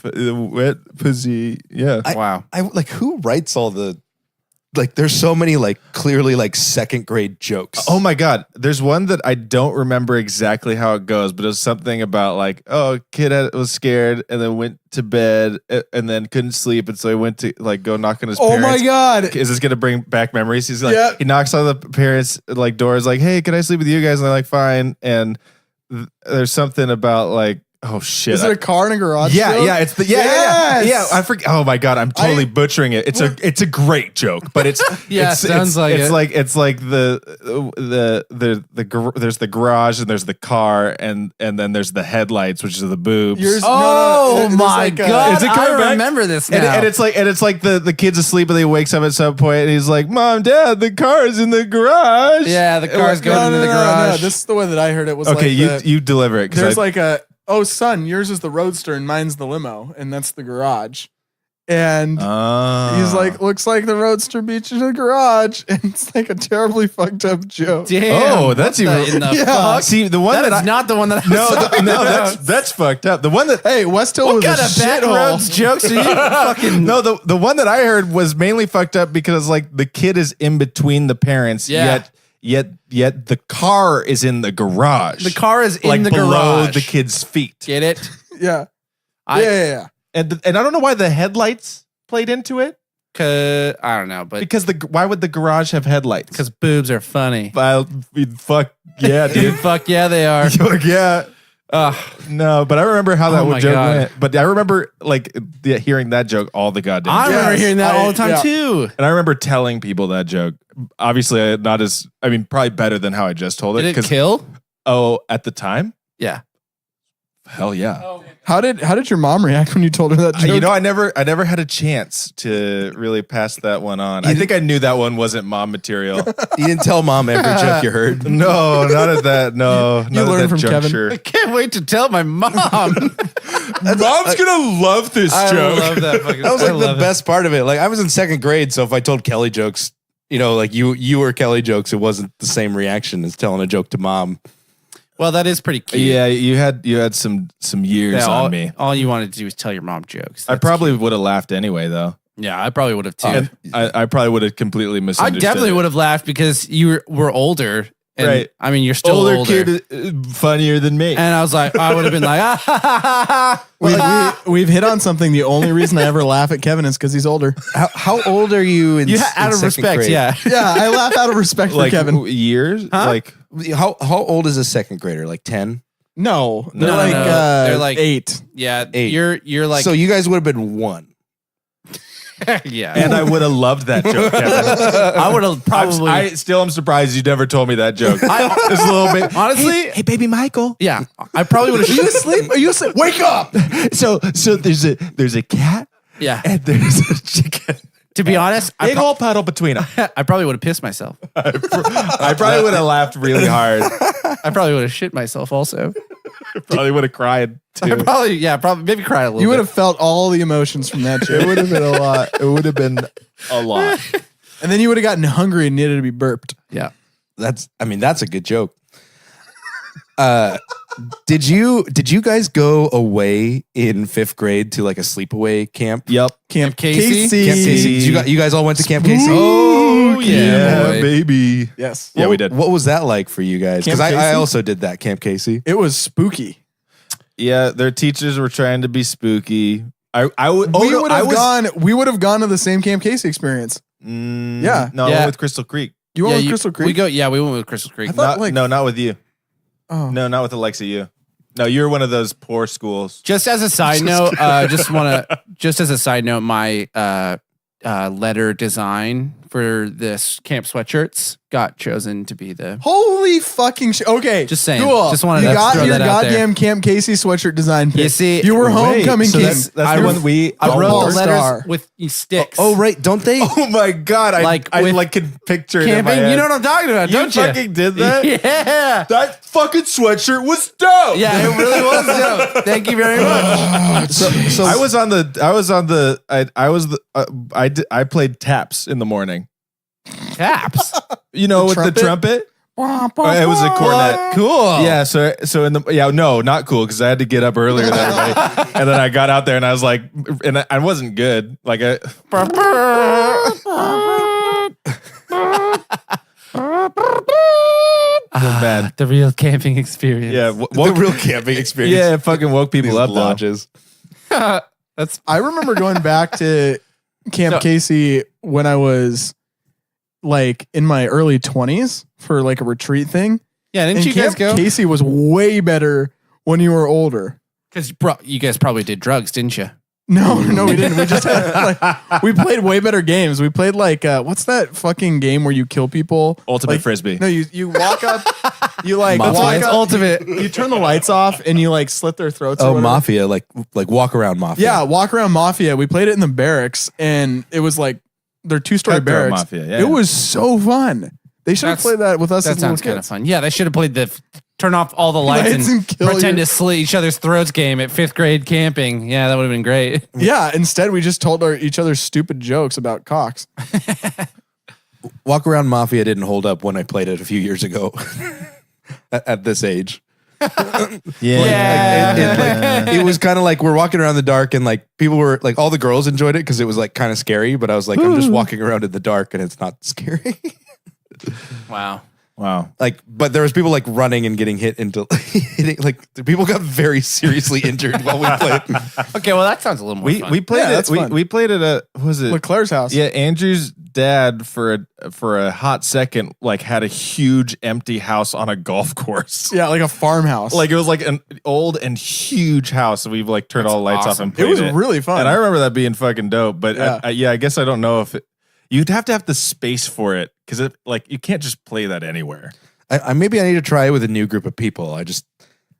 Speaker 2: Wet pussy. Yeah.
Speaker 4: Wow.
Speaker 1: I like, who writes all the, like, there's so many like clearly like second grade jokes.
Speaker 2: Oh my God. There's one that I don't remember exactly how it goes, but it was something about like, oh, a kid was scared and then went to bed and then couldn't sleep. And so he went to like go knock on his parents.
Speaker 3: Oh my God.
Speaker 2: Is this going to bring back memories? He's like,
Speaker 3: Yeah.
Speaker 2: he knocks on the parents' like doors like, hey, can I sleep with you guys? And they're like, fine. And there's something about like, oh shit.
Speaker 3: Is it a car in a garage?
Speaker 2: Yeah,
Speaker 3: joke?
Speaker 2: yeah, it's the
Speaker 3: Yes!
Speaker 2: yeah. I forget. Oh my God, I'm totally butchering it. It's a great joke, but it's
Speaker 4: Yeah, sounds like
Speaker 2: it's
Speaker 4: it.
Speaker 2: it's like there's the garage and there's the car and then there's the headlights, which are the boobs.
Speaker 4: Oh
Speaker 3: there's
Speaker 4: my
Speaker 3: like
Speaker 4: God.
Speaker 2: Is it coming
Speaker 4: I
Speaker 2: back?
Speaker 4: remember this now.
Speaker 2: and it's like the kid's asleep and he wakes up at some point and he's like, Mom, Dad, the car's in the garage.
Speaker 4: Yeah, the car's going into the garage.
Speaker 3: No, this is the way that I heard it was
Speaker 2: Okay,
Speaker 3: like
Speaker 2: you deliver it. 'Cause
Speaker 3: there's like a, oh son, yours is the roadster and mine's the limo, and that's the garage. And he's like, looks like the roadster beat you to the garage, and it's like a terribly fucked up joke.
Speaker 4: Damn.
Speaker 2: Oh, that's
Speaker 4: what
Speaker 2: even-
Speaker 4: in the
Speaker 3: Yeah.
Speaker 4: fuck?
Speaker 2: see the one
Speaker 4: That
Speaker 2: that
Speaker 4: is not the one that I
Speaker 2: no,
Speaker 4: was talking about.
Speaker 2: that's fucked up. The one that
Speaker 3: Hey, West Hill
Speaker 4: What
Speaker 3: was
Speaker 4: kind
Speaker 3: a
Speaker 4: of back
Speaker 3: shithole.
Speaker 4: roads jokes are you fucking?
Speaker 2: no, the one that I heard was mainly fucked up because like the kid is in between the parents,
Speaker 4: Yeah.
Speaker 2: yet the car is in the garage.
Speaker 4: The car is in
Speaker 2: like
Speaker 4: the
Speaker 2: below
Speaker 4: garage.
Speaker 2: the kid's feet.
Speaker 4: Get it?
Speaker 3: Yeah.
Speaker 4: I-
Speaker 3: yeah.
Speaker 2: And I don't know why the headlights played into it.
Speaker 4: Cause I don't know, but
Speaker 2: Because why would the garage have headlights?
Speaker 4: because boobs are funny.
Speaker 2: Fuck yeah, dude.
Speaker 4: Fuck yeah, they are.
Speaker 2: Fuck yeah. No, but I remember how that
Speaker 4: Oh my
Speaker 2: joke
Speaker 4: God.
Speaker 2: went. But I remember like hearing that joke all the goddamn
Speaker 4: I
Speaker 2: time.
Speaker 4: remember hearing that all the time
Speaker 3: yeah.
Speaker 4: too.
Speaker 2: And I remember telling people that joke. Obviously, not as, I mean, probably better than how I just told it.
Speaker 4: Did it
Speaker 2: 'cause-
Speaker 4: kill?
Speaker 2: Oh, at the time?
Speaker 4: Yeah.
Speaker 2: Hell yeah.
Speaker 3: How did your mom react when you told her that joke?
Speaker 2: You know, I never had a chance to really pass that one on. I think I knew that one wasn't mom material.
Speaker 1: You didn't tell Mom every joke you heard.
Speaker 2: No, not at that. No,
Speaker 3: You
Speaker 2: not
Speaker 3: learned
Speaker 2: at that
Speaker 3: from Kevin.
Speaker 2: juncture.
Speaker 4: I can't wait to tell my mom.
Speaker 2: Mom's gonna love this
Speaker 4: I
Speaker 2: joke.
Speaker 4: love that fucking.
Speaker 1: That was
Speaker 4: I
Speaker 1: like the
Speaker 4: love it.
Speaker 1: best part of it. Like I was in second grade, so if I told Kelly jokes, you know, like you were Kelly jokes, it wasn't the same reaction as telling a joke to Mom.
Speaker 4: Well, that is pretty cute.
Speaker 2: Yeah, you had some years
Speaker 4: Yeah,
Speaker 2: on me.
Speaker 4: all you wanted to do was tell your mom jokes.
Speaker 2: I
Speaker 4: That's
Speaker 2: probably would have laughed anyway, though.
Speaker 4: cute. Yeah, I probably would have too.
Speaker 2: And I probably would have completely
Speaker 4: I
Speaker 2: misunderstood.
Speaker 4: definitely would have laughed because you were older. And,
Speaker 2: Right.
Speaker 4: I mean, you're still older.
Speaker 2: kid, funnier than me.
Speaker 4: And I was like, I would have been like, ah, ha, ha, ha, ha.
Speaker 3: We've hit on something. The only reason I ever laugh at Kevin is because he's older.
Speaker 1: How old are you in,
Speaker 4: Out
Speaker 1: in
Speaker 4: of
Speaker 1: second
Speaker 4: respect,
Speaker 1: grade?
Speaker 4: yeah.
Speaker 3: Yeah, I laugh out of respect for
Speaker 2: like
Speaker 3: Kevin.
Speaker 2: years,
Speaker 4: Huh?
Speaker 2: like
Speaker 1: How old is a second grader? Like 10?
Speaker 3: No, they're
Speaker 4: No,
Speaker 3: like
Speaker 4: no, they're like
Speaker 3: 8.
Speaker 4: Yeah,
Speaker 1: 8.
Speaker 4: you're like
Speaker 1: So you guys would have been 1.
Speaker 4: yeah.
Speaker 2: And I would have loved that joke, Kevin.
Speaker 4: I would have probably
Speaker 2: I still am surprised you never told me that joke. Just a little bit.
Speaker 4: honestly.
Speaker 2: Hey, baby Michael.
Speaker 4: Yeah, I probably would have.
Speaker 3: Are you asleep? Are you asleep? Wake up!
Speaker 2: So there's a cat
Speaker 4: Yeah.
Speaker 2: and there's a chicken.
Speaker 4: To be honest,
Speaker 2: Big old puddle between them.
Speaker 4: I probably would have pissed myself.
Speaker 2: I probably would have laughed really hard.
Speaker 4: I probably would have shit myself also.
Speaker 2: Probably would have cried
Speaker 4: I
Speaker 2: too.
Speaker 4: probably maybe cry a little
Speaker 3: You would
Speaker 4: bit.
Speaker 3: have felt all the emotions from that
Speaker 2: It
Speaker 3: joke.
Speaker 2: would have been a lot. It would have been a lot.
Speaker 3: And then you would have gotten hungry and needed to be burped.
Speaker 4: Yeah.
Speaker 1: That's a good joke. Did you guys go away in 5th grade to like a sleepaway camp?
Speaker 2: Yep.
Speaker 3: Camp
Speaker 4: Casey?
Speaker 1: Camp Casey. You guys all went to Camp Casey?
Speaker 4: Oh yeah, boy.
Speaker 2: baby.
Speaker 3: Yes.
Speaker 2: Yeah, we did.
Speaker 1: What was that like for you guys? Because
Speaker 3: Camp
Speaker 1: I
Speaker 3: Casey?
Speaker 1: also did that, Camp Casey.
Speaker 3: It was spooky.
Speaker 2: Yeah, their teachers were trying to be spooky. I would.
Speaker 3: we would have gone to the same Camp Casey experience. Yeah.
Speaker 2: No, I
Speaker 4: Yeah.
Speaker 2: went with Crystal Creek.
Speaker 3: You went with Crystal Creek?
Speaker 4: We went with Crystal Creek.
Speaker 3: I thought-
Speaker 2: Not with you.
Speaker 3: Oh.
Speaker 2: No, not with Alexa. You. No, you're one of those poor schools.
Speaker 4: Just as a side note, just as a side note, my letter design for this camp sweatshirts got chosen to be the.
Speaker 3: Holy fucking shit. Okay.
Speaker 4: Just saying.
Speaker 3: Cool.
Speaker 4: Just wanted
Speaker 3: you
Speaker 4: to
Speaker 3: got
Speaker 4: throw
Speaker 3: your
Speaker 4: that out there.
Speaker 3: goddamn Camp Casey sweatshirt design pick.
Speaker 4: You see,
Speaker 3: You were homecoming
Speaker 2: so
Speaker 3: king.
Speaker 2: that's the
Speaker 4: I
Speaker 2: one we.
Speaker 4: I wrote
Speaker 3: All
Speaker 4: the letters
Speaker 3: star.
Speaker 4: with sticks.
Speaker 1: Oh, right. Don't they?
Speaker 2: Oh my god! I
Speaker 4: Like
Speaker 2: I
Speaker 4: with
Speaker 2: like can picture it in my
Speaker 4: camping.
Speaker 2: head.
Speaker 4: You know what I'm talking about,
Speaker 2: You
Speaker 4: don't you?
Speaker 2: fucking did that?
Speaker 4: Yeah.
Speaker 2: That fucking sweatshirt was dope.
Speaker 4: Yeah, it really was dope. Thank you very much.
Speaker 1: So
Speaker 2: I played taps in the morning.
Speaker 4: Taps.
Speaker 2: You know, with
Speaker 3: trumpet?
Speaker 2: the trumpet. It was a cornet.
Speaker 4: Cool.
Speaker 2: Yeah, so in the no, not cool because I had to get up earlier than everybody, and then I got out there and I was like, and I wasn't good. Like I, bad.
Speaker 4: The real camping experience.
Speaker 2: Yeah,
Speaker 1: the real camping experience.
Speaker 2: yeah, it fucking woke people
Speaker 1: These
Speaker 2: up. Though.
Speaker 1: lodges.
Speaker 4: That's
Speaker 3: I remember going back to Camp Casey when I was like in my early 20s for like a retreat thing.
Speaker 4: yeah. Didn't
Speaker 3: And
Speaker 4: you guys
Speaker 3: Camp
Speaker 4: go?
Speaker 3: Casey was way better when you were older.
Speaker 4: Because you guys probably did drugs, didn't you?
Speaker 3: No, we didn't. We just had like we played way better games. We played like what's that fucking game where you kill people?
Speaker 2: Ultimate
Speaker 3: Like,
Speaker 2: frisbee.
Speaker 3: No, you walk up, you like
Speaker 1: Mafia.
Speaker 3: walk
Speaker 1: It's
Speaker 3: up,
Speaker 4: ultimate.
Speaker 3: You turn the lights off and you like slit their throats. or
Speaker 1: Oh,
Speaker 3: whatever.
Speaker 1: Mafia, like walk around Mafia.
Speaker 3: Yeah, walk around Mafia. We played it in the barracks, and it was like they're 2-story
Speaker 2: Cutthroat
Speaker 3: barracks.
Speaker 2: Mafia, yeah.
Speaker 3: It was so fun. They should have
Speaker 4: That's-
Speaker 3: played that with us.
Speaker 4: That
Speaker 3: as little
Speaker 4: sounds kind of
Speaker 3: kids.
Speaker 4: fun. Yeah, they should have played the turn off all the lights
Speaker 3: Lights
Speaker 4: and
Speaker 3: and kill
Speaker 4: pretend
Speaker 3: your-
Speaker 4: to slit each other's throats game at 5th grade camping. Yeah, that would have been great.
Speaker 3: Yeah. Instead, we just told each other stupid jokes about cocks.
Speaker 1: Walk around Mafia didn't hold up when I played it a few years ago. at this age.
Speaker 2: Yeah.
Speaker 1: It was kind of like we're walking around the dark and like people were like all the girls enjoyed it because it was like kind of scary, but I was like, I'm just walking around in the dark and it's not scary.
Speaker 4: Wow.
Speaker 2: Wow.
Speaker 1: Like, but there was people like running and getting hit into hitting, like people got very seriously injured while we played.
Speaker 4: Okay, well that sounds a little more fun.
Speaker 2: We played
Speaker 3: Yeah,
Speaker 2: it.
Speaker 3: that's fun.
Speaker 2: We played it at what was it?
Speaker 3: LeClaire's house.
Speaker 2: Yeah, Andrew's dad for a hot second like had a huge empty house on a golf course.
Speaker 3: Yeah, like a farmhouse.
Speaker 2: Like it was like an old and huge house. And we've like turned all the lights
Speaker 4: awesome.
Speaker 2: off and
Speaker 3: it
Speaker 2: played
Speaker 3: was
Speaker 2: it.
Speaker 3: really fun.
Speaker 2: And I remember that being fucking dope. But
Speaker 3: Yeah.
Speaker 2: I guess I don't know if you'd have to have the space for it because like you can't just play that anywhere.
Speaker 1: I maybe I need to try it with a new group of people. I just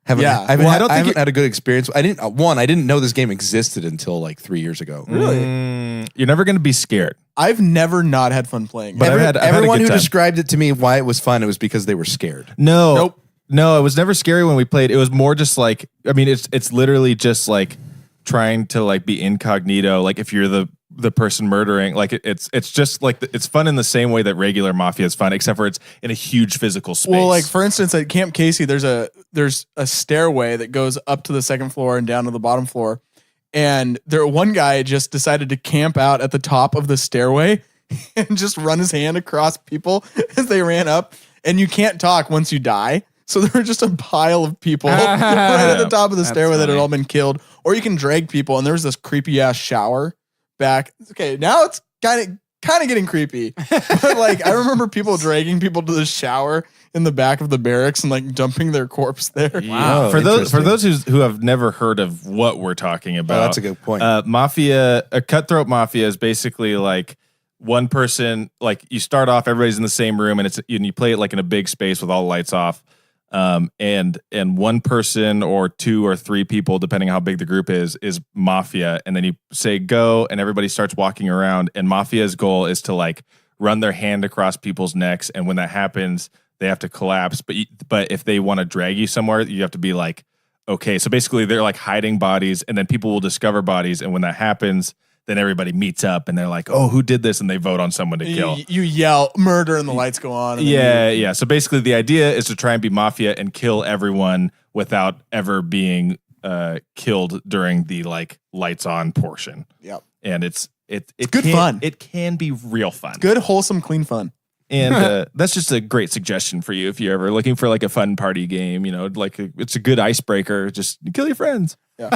Speaker 1: haven't.
Speaker 3: Yeah.
Speaker 1: I haven't,
Speaker 2: Well, I
Speaker 1: had,
Speaker 2: don't
Speaker 1: I
Speaker 2: think
Speaker 1: haven't had a good experience. I didn't know this game existed until like 3 years ago.
Speaker 3: Really?
Speaker 2: You're never going to be scared.
Speaker 3: I've never not had fun playing.
Speaker 2: But I've had a
Speaker 1: Everyone
Speaker 2: good
Speaker 1: who
Speaker 2: time.
Speaker 1: described it to me why it was fun, it was because they were scared.
Speaker 2: No.
Speaker 3: Nope.
Speaker 2: No, it was never scary when we played. It was more just like, I mean, it's literally just like trying to like be incognito. Like if you're the person murdering, like it's just like it's fun in the same way that regular Mafia is fun, except for it's in a huge physical space.
Speaker 3: Well, like for instance, at Camp Casey, there's a stairway that goes up to the second floor and down to the bottom floor. And one guy just decided to camp out at the top of the stairway and just run his hand across people as they ran up. And you can't talk once you die. So there were just a pile of people right at the top of the stairway that had all been killed. Or you can drag people, and there was this creepy ass shower back. Okay, now it's kind of getting creepy. But like I remember people dragging people to the shower in the back of the barracks and like dumping their corpse there.
Speaker 4: Wow.
Speaker 2: For those who have never heard of what we're talking about,
Speaker 1: that's a good point.
Speaker 2: A cutthroat mafia is basically like one person. Like you start off, everybody's in the same room, and you play it like in a big space with all the lights off. And one person or two or three people, depending on how big the group is mafia. And then you say go, and everybody starts walking around. And mafia's goal is to like run their hand across people's necks, and when that happens, they have to collapse. But if they want to drag you somewhere, you have to be like, okay. So basically, they're like hiding bodies, and then people will discover bodies, and when that happens, then everybody meets up, and they're like, oh, who did this? And they vote on someone to kill.
Speaker 3: You yell murder, and the lights go on. And
Speaker 2: Yeah. So basically, the idea is to try and be mafia and kill everyone without ever being killed during the like lights on portion.
Speaker 3: Yep.
Speaker 2: And it's
Speaker 3: good fun.
Speaker 2: It can be real fun.
Speaker 3: Good, wholesome, clean fun.
Speaker 2: And that's just a great suggestion for you if you're ever looking for like a fun party game. It's a good icebreaker. Just kill your friends.
Speaker 3: Yeah.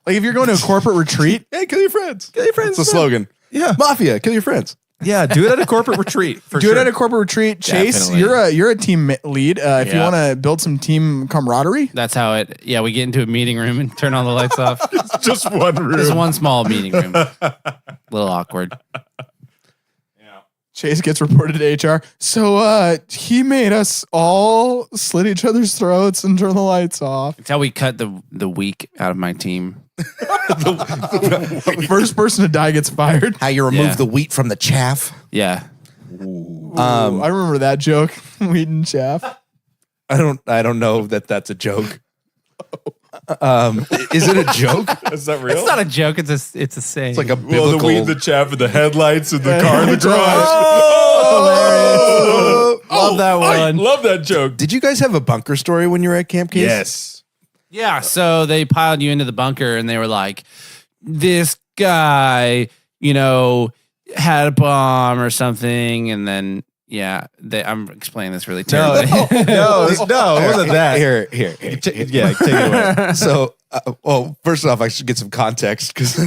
Speaker 3: Like if you're going to a corporate retreat,
Speaker 2: Hey, kill your friends. Kill your friends.
Speaker 1: It's a slogan.
Speaker 2: Yeah.
Speaker 1: Mafia, kill your friends.
Speaker 2: Yeah. Do it at a corporate retreat.
Speaker 3: do it at a corporate retreat. Chase,
Speaker 4: Definitely.
Speaker 3: you're a team lead. If you
Speaker 4: Yeah.
Speaker 3: want to build some team camaraderie,
Speaker 4: That's how we get into a meeting room and turn all the lights off.
Speaker 2: just one room.
Speaker 4: Just one small meeting room. A little awkward.
Speaker 3: Chase gets reported to HR. So he made us all slit each other's throats and turn the lights off.
Speaker 4: It's how we cut the weak out of my team.
Speaker 3: First person to die gets fired.
Speaker 1: How you remove
Speaker 4: Yeah.
Speaker 1: the wheat from the chaff.
Speaker 4: Yeah.
Speaker 3: I remember that joke. Wheat and chaff.
Speaker 1: I don't know that that's a joke. Is it a joke?
Speaker 2: Is that real?
Speaker 4: It's not a joke. It's a saying.
Speaker 1: It's like a
Speaker 2: Well,
Speaker 1: biblical.
Speaker 2: the weed, the chaff, and the headlights, and the car in the garage.
Speaker 4: Love that
Speaker 2: I
Speaker 4: one.
Speaker 2: love that joke.
Speaker 1: Did you guys have a bunker story when you were at Camp Case?
Speaker 2: Yes.
Speaker 4: Yeah, so they piled you into the bunker and they were like, this guy, had a bomb or something. And then, I'm explaining this really terribly.
Speaker 2: No, it wasn't that.
Speaker 1: Here.
Speaker 2: Take it away.
Speaker 1: So, first off, I should get some context because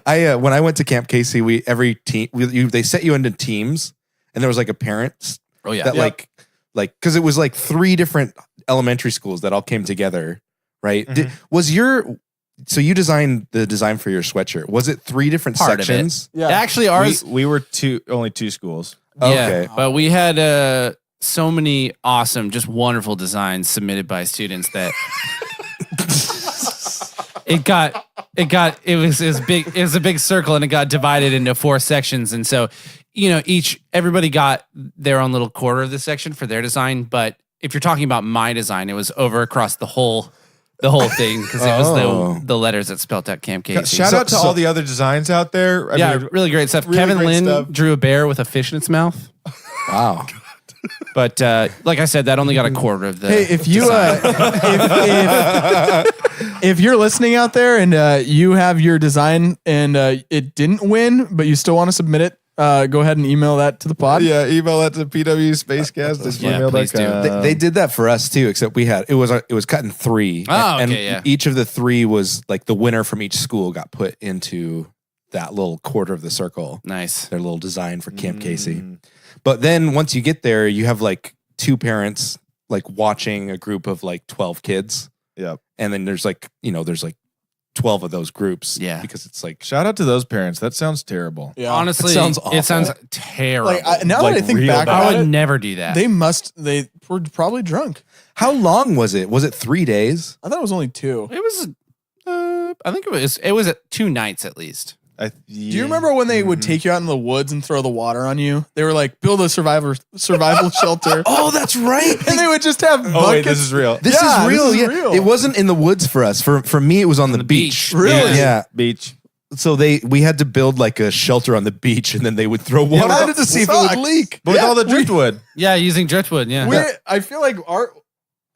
Speaker 1: when I went to Camp Casey, they set you into teams, and there was like a parent
Speaker 4: Oh, yeah.
Speaker 1: that like because it was like 3 different elementary schools that all came together, right? So you designed the design for your sweatshirt? Was it 3 different
Speaker 4: Part of it.
Speaker 1: sections?
Speaker 3: Yeah.
Speaker 4: Actually, ours,
Speaker 2: We were only 2 schools.
Speaker 1: Okay.
Speaker 4: but we had so many awesome, just wonderful designs submitted by students that it was a big circle and it got divided into 4 sections. And so, everybody got their own little quarter of the section for their design. But if you're talking about my design, it was over across the whole thing because it was the letters that spelled out Camp Casey.
Speaker 2: Shout out to all the other designs out there. I mean,
Speaker 4: really great stuff.
Speaker 2: really
Speaker 4: Kevin
Speaker 2: great
Speaker 4: Lynn
Speaker 2: stuff.
Speaker 4: drew a bear with a fish in its mouth.
Speaker 1: Wow.
Speaker 4: But like I said, that only got a quarter of the.
Speaker 3: Hey, if you if you're listening out there and you have your design and it didn't win, but you still want to submit it, go ahead and email that to the pod.
Speaker 2: Yeah, email that to pwspacecast.
Speaker 4: Yeah, please do.
Speaker 1: They did that for us too, except it was cut in 3.
Speaker 4: Oh,
Speaker 1: and
Speaker 4: okay, yeah.
Speaker 1: each of the 3 was like the winner from each school got put into that little quarter of the circle.
Speaker 4: Nice.
Speaker 1: Their little design for Camp Casey. But then once you get there, you have like 2 parents like watching a group of like 12 kids.
Speaker 2: Yep.
Speaker 1: And then there's like 12 of those groups.
Speaker 4: Yeah.
Speaker 1: Because it's like
Speaker 2: Shout out to those parents. That sounds terrible.
Speaker 3: Yeah.
Speaker 4: Honestly,
Speaker 1: It sounds awful.
Speaker 4: it sounds terrible.
Speaker 3: Now
Speaker 2: Like
Speaker 3: that I think
Speaker 2: real
Speaker 3: back
Speaker 2: bad.
Speaker 4: I
Speaker 3: about
Speaker 4: would
Speaker 3: it,
Speaker 4: never do that.
Speaker 3: they were probably drunk.
Speaker 1: how long was it? Was it 3 days?
Speaker 3: I thought it was only 2.
Speaker 4: It was. I think it was 2 nights at least.
Speaker 3: Do you remember when they would take you out in the woods and throw the water on you? They were like, build a survival shelter.
Speaker 1: Oh, that's right.
Speaker 3: And they would just have buckets.
Speaker 2: Oh wait, this is real.
Speaker 1: This
Speaker 3: Yeah,
Speaker 1: is real.
Speaker 3: this is
Speaker 1: Yeah.
Speaker 3: real.
Speaker 1: It wasn't in the woods for us. For me, it was on the beach.
Speaker 3: Really?
Speaker 1: Yeah.
Speaker 2: Beach.
Speaker 1: So we had to build like a shelter on the beach, and then they would throw water on it to see if it
Speaker 3: Sucks.
Speaker 1: would leak.
Speaker 2: But with all the driftwood.
Speaker 4: Yeah, using driftwood. Yeah.
Speaker 3: I feel like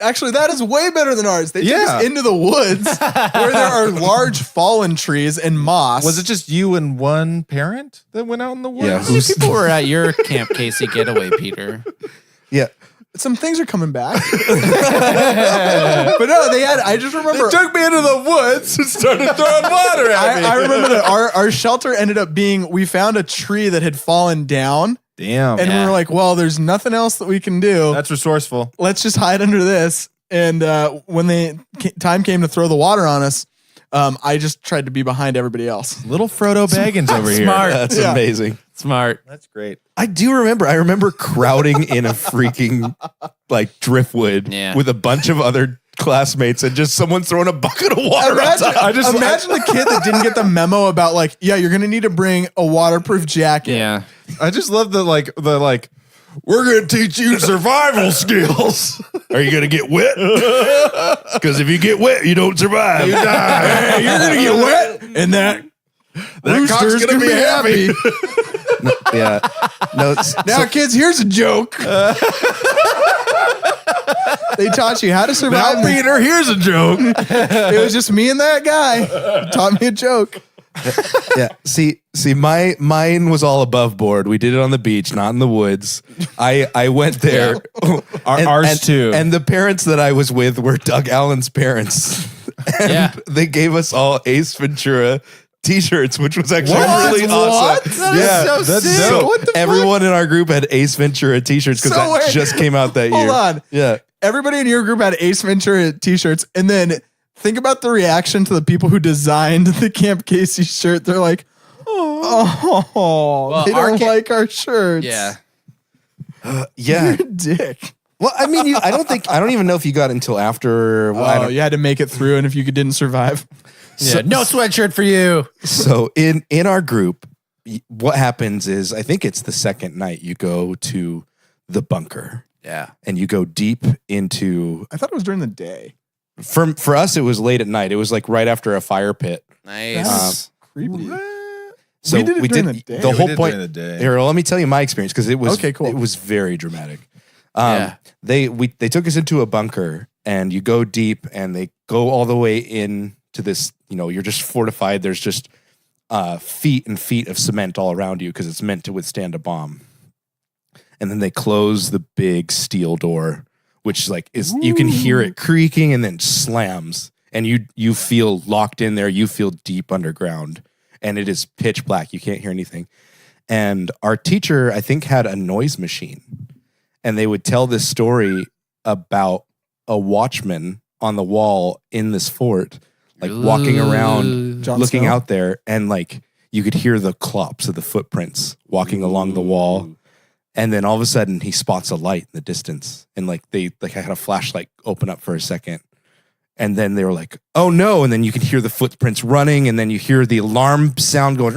Speaker 3: actually, that is way better than ours. They took
Speaker 2: Yeah.
Speaker 3: us into the woods where there are large fallen trees and moss.
Speaker 2: Was it just you and one parent that went out in the woods?
Speaker 1: Yeah.
Speaker 4: How many people were at your Camp Casey getaway, Peter?
Speaker 1: Yeah.
Speaker 3: Some things are coming back. But no, they had. I just remember.
Speaker 2: They took me into the woods and started throwing water at me.
Speaker 3: I remember that our shelter ended up being. We found a tree that had fallen down
Speaker 2: Damn.
Speaker 3: And we were like, well, there's nothing else that we can do.
Speaker 2: That's resourceful.
Speaker 3: Let's just hide under this. And when time came to throw the water on us, I just tried to be behind everybody else.
Speaker 2: Little Frodo Baggins over here.
Speaker 4: Smart.
Speaker 1: That's
Speaker 3: Yeah.
Speaker 1: amazing.
Speaker 4: Smart.
Speaker 2: That's great.
Speaker 1: I remember crowding in a freaking like driftwood with a bunch of other classmates and just someone throwing a bucket of water on top.
Speaker 3: Imagine the kid that didn't get the memo about like, yeah, you're going to need to bring a waterproof jacket.
Speaker 4: Yeah.
Speaker 2: I just love the
Speaker 1: We're going to teach you survival skills. Are you going to get wet? Because if you get wet, you don't survive. You die.
Speaker 3: Hey, you're going to get wet and that
Speaker 1: Rooster's
Speaker 3: going to be happy.
Speaker 1: Yeah. No.
Speaker 3: Now, kids, here's a joke. They taught you how to survive.
Speaker 1: Now, Peter, here's a joke.
Speaker 3: It was just me and that guy. Taught me a joke.
Speaker 1: Yeah. See, mine was all above board. We did it on the beach, not in the woods. I went there.
Speaker 2: Ours too.
Speaker 1: And the parents that I was with were Doug Allen's parents. And they gave us all Ace Ventura t-shirts, which was actually really awesome.
Speaker 4: That is so sick.
Speaker 1: So
Speaker 3: What the
Speaker 1: everyone in our group had Ace Ventura t-shirts because
Speaker 3: So
Speaker 1: that
Speaker 3: wait.
Speaker 1: just came out that year.
Speaker 3: Hold on.
Speaker 1: Yeah.
Speaker 3: Everybody in your group had Ace Ventura t-shirts, and then think about the reaction to the people who designed the Camp Casey shirt. They're like, oh,
Speaker 4: Well,
Speaker 3: they
Speaker 4: our
Speaker 3: don't like our shirts.
Speaker 4: Yeah.
Speaker 1: Yeah.
Speaker 3: You're a dick.
Speaker 1: Well, I mean, I don't even know if you got it until after. Well, I
Speaker 3: Oh,
Speaker 1: don't-
Speaker 3: you had to make it through, and if you didn't survive.
Speaker 4: Yeah. No sweatshirt for you.
Speaker 1: So in our group, what happens is I think it's the second night you go to the bunker
Speaker 4: Yeah.
Speaker 1: and you go deep into.
Speaker 3: I thought it was during the day.
Speaker 1: For us, it was late at night. It was like right after a fire pit.
Speaker 4: Nice.
Speaker 3: Creepy.
Speaker 1: So
Speaker 3: We did it during the day.
Speaker 1: The
Speaker 3: We
Speaker 1: whole
Speaker 2: did it
Speaker 1: point.
Speaker 2: during the day.
Speaker 1: Here, let me tell you my experience because it was
Speaker 3: Okay, cool.
Speaker 1: It was very dramatic.
Speaker 4: Yeah.
Speaker 1: They took us into a bunker and you go deep and they go all the way in to this. You're just fortified. There's just feet and feet of cement all around you because it's meant to withstand a bomb. And then they close the big steel door, which you can hear it creaking and then slams, and you feel locked in there. You feel deep underground, and it is pitch black. You can't hear anything. And our teacher, I think, had a noise machine, and they would tell this story about a watchman on the wall in this fort, like walking around,
Speaker 3: Jon
Speaker 1: looking
Speaker 3: Snow?
Speaker 1: out there, and like you could hear the clops of the footprints walking along the wall. And then all of a sudden he spots a light in the distance. And like I had a flashlight open up for a second. And then they were like, oh no. And then you can hear the footprints running, and then you hear the alarm sound going.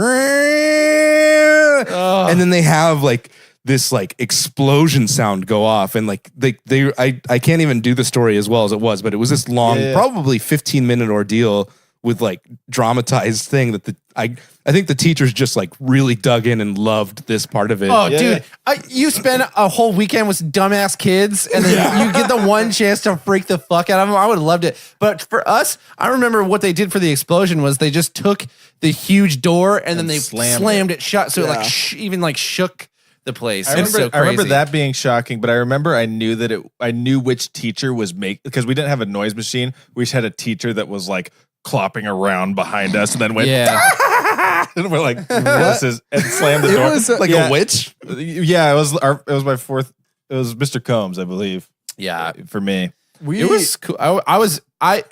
Speaker 1: And then they have like this like explosion sound go off, and like I can't even do the story as well as it was, but it was this long, probably 15-minute ordeal with like dramatized thing that I think the teachers just like really dug in and loved this part of it.
Speaker 4: Oh, dude, you spend a whole weekend with dumbass kids, and then you get the one chance to freak the fuck out of them. I would have loved it. But for us, I remember what they did for the explosion was they just took the huge door and then they slammed it shut. So it like even like shook the place.
Speaker 2: I remember that being shocking, but I remember I knew which teacher was because we didn't have a noise machine. We just had a teacher that was like clopping around behind us and then went, and we're like, this is, and slammed the door.
Speaker 3: was
Speaker 1: like a witch?
Speaker 2: Yeah, it was my fourth. It was Mr. Combs, I believe.
Speaker 4: Yeah,
Speaker 2: for me.
Speaker 4: It was cool. I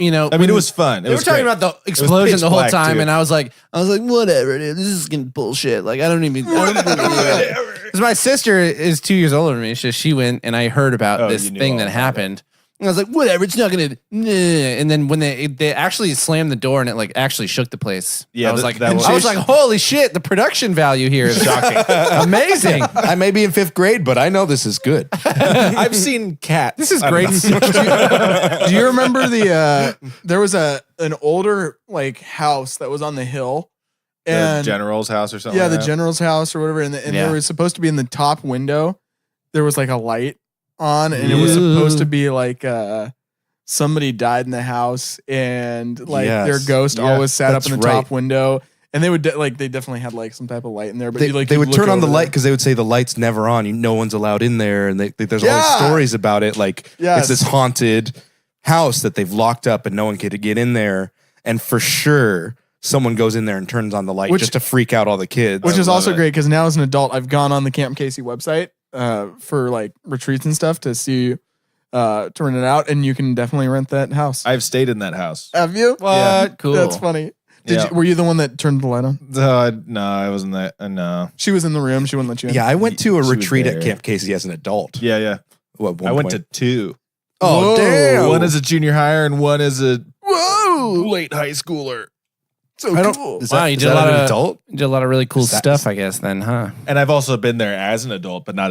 Speaker 4: mean,
Speaker 2: it was fun.
Speaker 4: They were talking about the explosion the whole time,
Speaker 2: too.
Speaker 4: and I was like, whatever, dude. This is getting bullshit. Like, I don't even. Because my sister is 2 years older than me, so she went and I heard about this thing that happened. And I was like, whatever, it's not gonna. And then when they actually slammed the door and it like actually shook the place.
Speaker 2: Yeah,
Speaker 4: I was like, holy shit, the production value here is shocking, amazing.
Speaker 1: I may be in 5th grade, but I know this is good.
Speaker 2: I've seen cats.
Speaker 4: This is great.
Speaker 3: Do you remember there was an older like house that was on the hill, and
Speaker 2: the general's house or something?
Speaker 3: Yeah,
Speaker 2: like
Speaker 3: the
Speaker 2: that?
Speaker 3: general's house or whatever, and there was supposed to be in the top window. There was like a light on, and it was supposed to be like somebody died in the house, and like their ghost always sat up in the top window. And they would they definitely had like some type of light in there, but
Speaker 1: they would turn on the light because they would say the light's never on. No one's allowed in there, and there's all these stories about it. Like it's this haunted house that they've locked up, and no one could get in there. And for sure, someone goes in there and turns on the light just to freak out all the kids.
Speaker 3: Which is also great because now as an adult, I've gone on the Camp Casey website for like retreats and stuff to see to rent it out, and you can definitely rent that house.
Speaker 2: I've stayed in that house.
Speaker 3: Have you?
Speaker 4: What?
Speaker 2: Yeah.
Speaker 4: Cool.
Speaker 3: That's funny. Were you the one that turned the light on?
Speaker 2: No, I wasn't that. No.
Speaker 3: She was in the room. She wouldn't let you in.
Speaker 1: Yeah, I went to a
Speaker 2: She was
Speaker 1: retreat at
Speaker 2: there.
Speaker 1: Camp Casey as an adult.
Speaker 2: Yeah.
Speaker 1: At one
Speaker 2: I went
Speaker 1: point.
Speaker 2: to 2.
Speaker 1: Oh,
Speaker 3: Whoa.
Speaker 1: damn.
Speaker 2: One is a junior higher and one is a
Speaker 3: Whoa!
Speaker 2: late high schooler.
Speaker 3: So
Speaker 1: I don't-
Speaker 3: cool.
Speaker 1: Is
Speaker 4: Wow,
Speaker 1: that-
Speaker 4: you
Speaker 1: is
Speaker 4: did a
Speaker 1: that
Speaker 4: lot
Speaker 1: an
Speaker 4: of
Speaker 1: adult?
Speaker 4: You did a lot of really cool
Speaker 1: Is that-
Speaker 4: stuff, I guess. Then, huh?
Speaker 2: And I've also been there as an adult, but not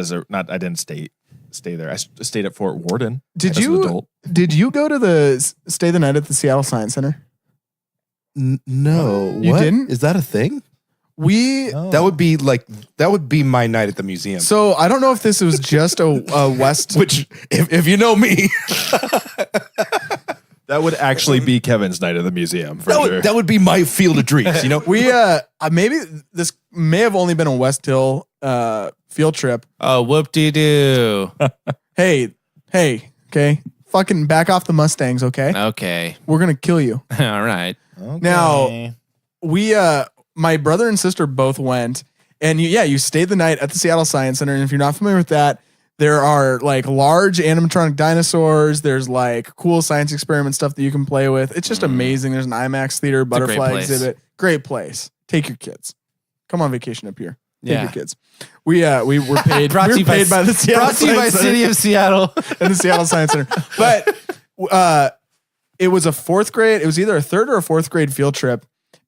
Speaker 2: I didn't stay there. I stayed at Fort Warden.
Speaker 3: Did
Speaker 2: as an
Speaker 3: you
Speaker 2: adult.
Speaker 3: did you go to stay the night at the Seattle Science Center?
Speaker 1: No.
Speaker 3: You
Speaker 1: What?
Speaker 3: didn't?
Speaker 1: Is that a thing?
Speaker 3: We
Speaker 2: Oh.
Speaker 1: That would be my night at the museum.
Speaker 3: so I don't know if this was just a West.
Speaker 1: Which, if you know me,
Speaker 2: That would actually be Kevin's night at the museum for sure.
Speaker 1: that would be my field of dreams. You know,
Speaker 3: We maybe this may have only been a West Hill field trip.
Speaker 4: Oh, whoop-de-doo.
Speaker 3: Hey, okay, fucking back off the Mustangs, okay?
Speaker 4: Okay.
Speaker 3: We're gonna kill you.
Speaker 4: All right.
Speaker 3: Now, we my brother and sister both went, and you stayed the night at the Seattle Science Center. And if you're not familiar with that, there are like large animatronic dinosaurs. There's like cool science experiment stuff that you can play with. It's just amazing. There's an IMAX theater, butterfly
Speaker 4: place.
Speaker 3: exhibit. Great place. Take your kids. Come on vacation up here. Take
Speaker 4: Yeah.
Speaker 3: your kids. We were paid.
Speaker 4: Brought
Speaker 3: we
Speaker 4: to
Speaker 3: were
Speaker 4: you
Speaker 3: paid by the Seattle
Speaker 4: Brought to you by
Speaker 3: Science Center
Speaker 4: City of Seattle.
Speaker 3: and the Seattle Science Center. But it was a 4th grade. It was either a 3rd or a 4th grade field trip,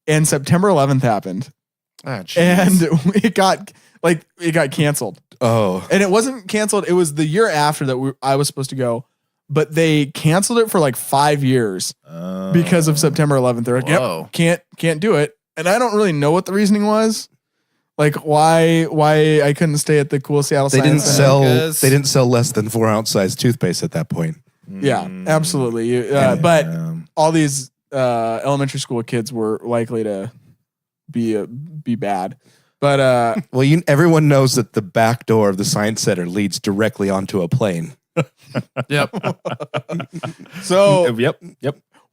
Speaker 3: and September 11th happened, and it got canceled.
Speaker 1: oh,
Speaker 3: And it wasn't canceled. It was the year after that I was supposed to go, but they canceled it for like 5 years because of September 11th. They're like,
Speaker 4: Whoa.
Speaker 3: yep, can't do it. And I don't really know what the reasoning was. Like why I couldn't stay at the cool Seattle
Speaker 1: they didn't
Speaker 3: Science Center.
Speaker 1: sell. They didn't sell less than 4-ounce size toothpaste at that point.
Speaker 3: Yeah, absolutely. But all these elementary school kids were likely to be bad. But
Speaker 1: Well, everyone knows that the back door of the science center leads directly onto a plane.
Speaker 4: Yep.
Speaker 3: so
Speaker 2: Yep.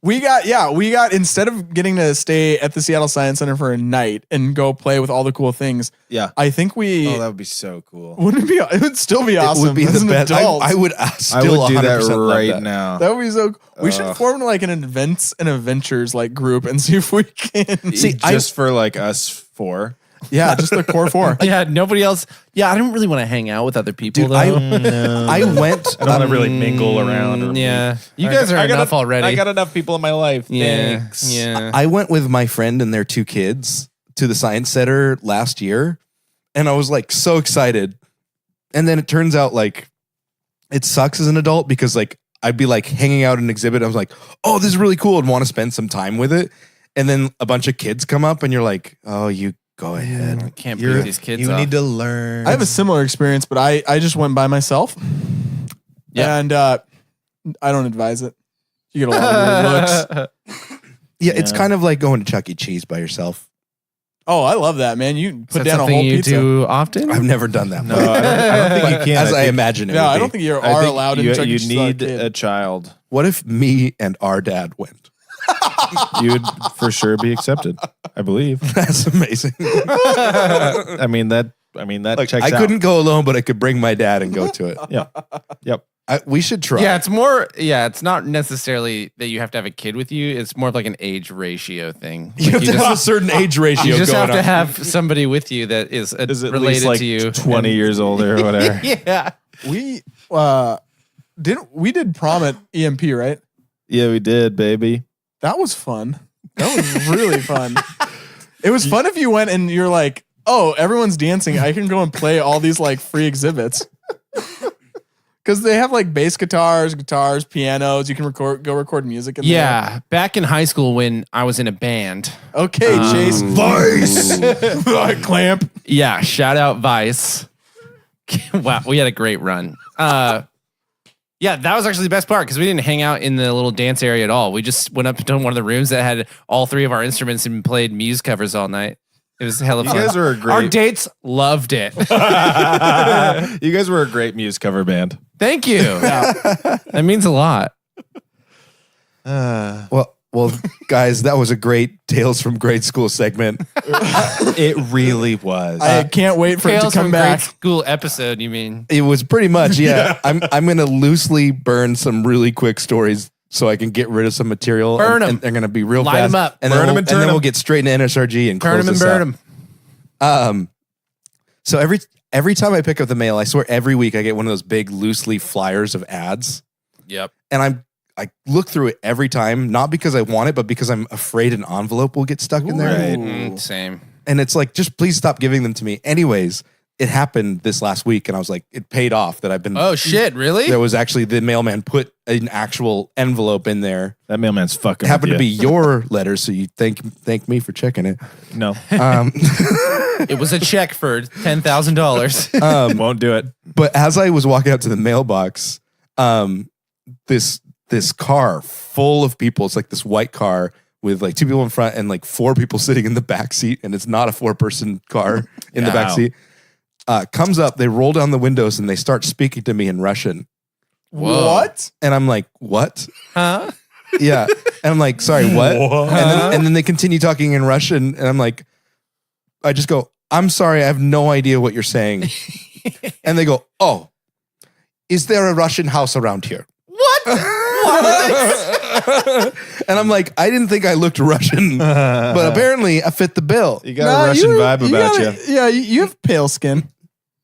Speaker 3: we got instead of getting to stay at the Seattle Science Center for a night and go play with all the cool things,
Speaker 2: Yeah.
Speaker 3: I think we
Speaker 2: Oh, that would be so cool.
Speaker 3: wouldn't it be. It would still be awesome.
Speaker 1: It would be
Speaker 3: as
Speaker 1: the
Speaker 3: an
Speaker 1: best.
Speaker 3: adult.
Speaker 1: I would
Speaker 2: I
Speaker 1: still
Speaker 2: would do that
Speaker 1: 100% love
Speaker 2: right
Speaker 1: that.
Speaker 2: now.
Speaker 3: That would be so. We should
Speaker 2: Ugh.
Speaker 3: form like an events and adventures like group and see if we can.
Speaker 1: See,
Speaker 2: just for like us 4.
Speaker 3: Yeah, just the core 4.
Speaker 4: Yeah, nobody else. Yeah, I don't really want to hang out with other people,
Speaker 1: Dude,
Speaker 4: though.
Speaker 1: I went.
Speaker 2: I don't want to really mingle around. Or
Speaker 4: Yeah. You
Speaker 2: I-
Speaker 4: guys are
Speaker 2: I got
Speaker 4: enough already.
Speaker 2: I got enough people in my life.
Speaker 4: yeah.
Speaker 2: Thanks.
Speaker 4: Yeah.
Speaker 1: I went with my friend and their 2 kids to the science center last year, and I was like so excited. And then it turns out like it sucks as an adult because like I'd be like hanging out in an exhibit. I was like, oh, this is really cool, and want to spend some time with it. And then a bunch of kids come up, and you're like, oh, you go ahead.
Speaker 4: Can't
Speaker 1: You're-
Speaker 4: beat these kids
Speaker 2: You
Speaker 4: up.
Speaker 2: need to learn.
Speaker 3: I have a similar experience, but I just went by myself.
Speaker 4: Yeah.
Speaker 3: And I don't advise it. You get a lot of weird looks.
Speaker 1: Yeah, it's kind of like going to Chuck E. Cheese by yourself.
Speaker 3: Oh, I love that, man. You
Speaker 4: Is
Speaker 3: put
Speaker 4: that
Speaker 3: down a
Speaker 4: something
Speaker 3: whole
Speaker 4: you
Speaker 3: pizza.
Speaker 4: do often?
Speaker 1: I've never done that.
Speaker 2: No, I don't think you can.
Speaker 1: As I
Speaker 2: think-
Speaker 1: imagine it.
Speaker 3: No,
Speaker 1: would
Speaker 3: I
Speaker 1: be.
Speaker 3: don't think you
Speaker 2: I
Speaker 3: are
Speaker 2: think
Speaker 3: allowed in
Speaker 2: you,
Speaker 3: Chuck E.
Speaker 2: you
Speaker 3: Cheese without
Speaker 2: need
Speaker 3: kid.
Speaker 2: a child.
Speaker 1: What if me and our dad went?
Speaker 2: You'd for sure be accepted. I believe.
Speaker 1: That's amazing.
Speaker 2: I mean that
Speaker 1: Like,
Speaker 2: checks
Speaker 1: I
Speaker 2: out.
Speaker 1: couldn't go alone, but I could bring my dad and go to it.
Speaker 2: Yep.
Speaker 1: We should try.
Speaker 4: Yeah, it's more. Yeah, it's not necessarily that you have to have a kid with you. It's more of like an age ratio thing.
Speaker 1: You have to have a certain age ratio.
Speaker 4: You just
Speaker 1: going
Speaker 4: have to
Speaker 1: on.
Speaker 4: have somebody with you that is,
Speaker 2: Is at
Speaker 4: related
Speaker 2: least like
Speaker 4: to you.
Speaker 2: 20 years older or whatever.
Speaker 4: Yeah.
Speaker 3: We did prom at EMP, right?
Speaker 2: Yeah, we did, baby.
Speaker 3: That was fun. That was really fun. It was fun if you went and you're like, oh, everyone's dancing. I can go and play all these like free exhibits. Because they have like bass guitars, pianos. You can go record music in
Speaker 4: Yeah. Back in high school when I was in a band.
Speaker 3: there. Okay, Chase.
Speaker 1: Vice.
Speaker 3: Clamp.
Speaker 4: Yeah. Shout out Vice. Wow. We had a great run. Yeah, that was actually the best part because we didn't hang out in the little dance area at all. We just went up to one of the rooms that had all 3 of our instruments and played Muse covers all night. It was hella fun.
Speaker 2: You guys were a
Speaker 4: Our
Speaker 2: great.
Speaker 4: dates loved it.
Speaker 2: You guys were a great Muse cover band.
Speaker 4: Thank you. That means a lot.
Speaker 1: Well, Well, guys, that was a great Tales from Grade School segment.
Speaker 2: It really was.
Speaker 3: I can't wait for it to
Speaker 4: Tales
Speaker 3: come
Speaker 4: from
Speaker 3: back.
Speaker 4: Grade School episode, you mean?
Speaker 1: It was pretty much, yeah. I'm gonna loosely burn some really quick stories so I can get rid of some material.
Speaker 4: Burn 'em.
Speaker 1: And they're gonna be real
Speaker 4: Light
Speaker 1: fast.
Speaker 4: 'em up.
Speaker 1: And
Speaker 2: Burn
Speaker 1: then
Speaker 2: 'em
Speaker 1: we'll,
Speaker 2: and
Speaker 1: and
Speaker 2: turn
Speaker 1: then
Speaker 2: 'em.
Speaker 1: we'll get straight into NSRG and
Speaker 4: Turn
Speaker 1: close
Speaker 4: them and
Speaker 1: this
Speaker 4: burn
Speaker 1: out.
Speaker 4: them.
Speaker 1: So every time I pick up the mail, I swear every week I get one of those big loose leaf flyers of ads.
Speaker 4: Yep.
Speaker 1: And I look through it every time, not because I want it, but because I'm afraid an envelope will get stuck in there.
Speaker 2: Right.
Speaker 4: Same.
Speaker 1: And it's like, just please stop giving them to me. Anyways, it happened this last week, and I was like, it paid off that I've been.
Speaker 4: Oh shit! Really?
Speaker 1: There was actually the mailman put an actual envelope in there.
Speaker 2: That mailman's fucking.
Speaker 1: It happened to
Speaker 2: with
Speaker 1: be
Speaker 2: you.
Speaker 1: your letter, so you thank me for checking it.
Speaker 2: No.
Speaker 4: It was a check for $10,000.
Speaker 2: Won't do it.
Speaker 1: But as I was walking out to the mailbox, this car full of people, it's like this white car with like 2 people in front and like 4 people sitting in the back seat, and it's not a 4-person car in the back
Speaker 2: Wow.
Speaker 1: seat. Comes up, they roll down the windows and they start speaking to me in Russian.
Speaker 4: Whoa.
Speaker 3: What?
Speaker 1: And I'm like, what?
Speaker 4: Huh?
Speaker 1: Yeah. And I'm like, sorry, what? And then they continue talking in Russian, and I'm like, I just go, I'm sorry, I have no idea what you're saying. And they go, oh, is there a Russian house around here?
Speaker 4: What?
Speaker 1: And I'm like, I didn't think I looked Russian, but apparently I fit the bill.
Speaker 2: You got a Russian vibe about you.
Speaker 3: Yeah, you have pale skin.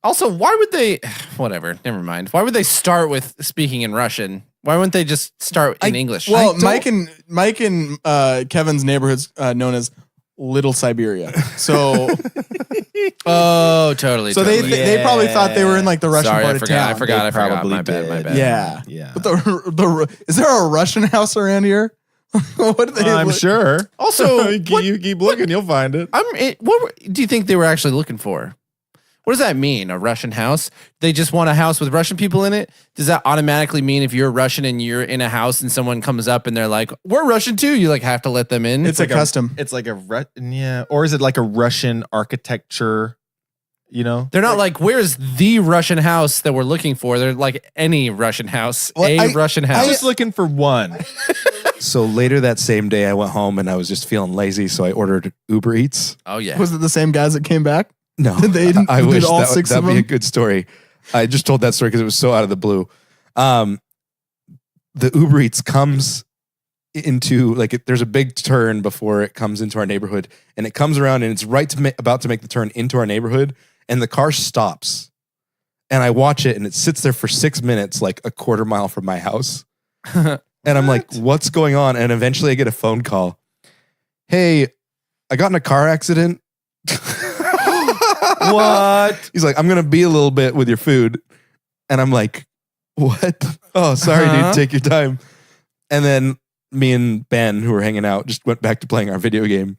Speaker 4: Also, why would they? Whatever. Never mind. Why would they start with speaking in Russian? Why wouldn't they just start in English?
Speaker 3: Well, Mike and Kevin's neighborhood's known as Little Siberia. So
Speaker 4: Oh, totally.
Speaker 3: so
Speaker 4: totally.
Speaker 3: they probably thought they were in like the Russian
Speaker 4: Sorry,
Speaker 3: part
Speaker 4: I
Speaker 3: of
Speaker 4: forgot.
Speaker 3: town.
Speaker 4: I forgot.
Speaker 2: They
Speaker 4: I forgot.
Speaker 2: probably
Speaker 4: My bad. My
Speaker 2: did.
Speaker 4: bad.
Speaker 3: Yeah.
Speaker 2: Yeah.
Speaker 3: But is there a Russian house around here? What do they
Speaker 2: I'm
Speaker 3: look-
Speaker 2: sure.
Speaker 4: Also,
Speaker 2: you keep looking, you'll find it.
Speaker 4: what do you think they were actually looking for? What does that mean? A Russian house? They just want a house with Russian people in it? Does that automatically mean if you're Russian and you're in a house and someone comes up and they're like, "We're Russian too," you like have to let them in?
Speaker 3: It's a custom.
Speaker 2: It's like or is it like a Russian architecture? You know,
Speaker 4: They're not like, "Where's the Russian house that we're looking for?" They're like any Russian house,
Speaker 1: Well,
Speaker 4: Russian
Speaker 2: I'm
Speaker 4: house.
Speaker 2: just looking for one.
Speaker 1: So later that same day, I went home and I was just feeling lazy, so I ordered Uber Eats.
Speaker 4: Oh yeah.
Speaker 3: Was it the same guys that came back?
Speaker 1: No,
Speaker 3: They
Speaker 1: I
Speaker 3: did
Speaker 1: wish
Speaker 3: all
Speaker 1: that,
Speaker 3: 6 of
Speaker 1: that'd be a
Speaker 3: them?
Speaker 1: good story. I just told that story because it was so out of the blue. The Uber Eats comes into there's a big turn before it comes into our neighborhood, and it comes around and it's right to about to make the turn into our neighborhood, and the car stops, and I watch it and it sits there for 6 minutes, like a quarter mile from my house, and I'm like, what's going on? And eventually I get a phone call. Hey, I got in a car accident.
Speaker 2: What?
Speaker 1: He's like, I'm going to be a little bit with your food. And I'm like, what? Oh, sorry, dude. Take your time. And then me and Ben, who were hanging out, just went back to playing our video game.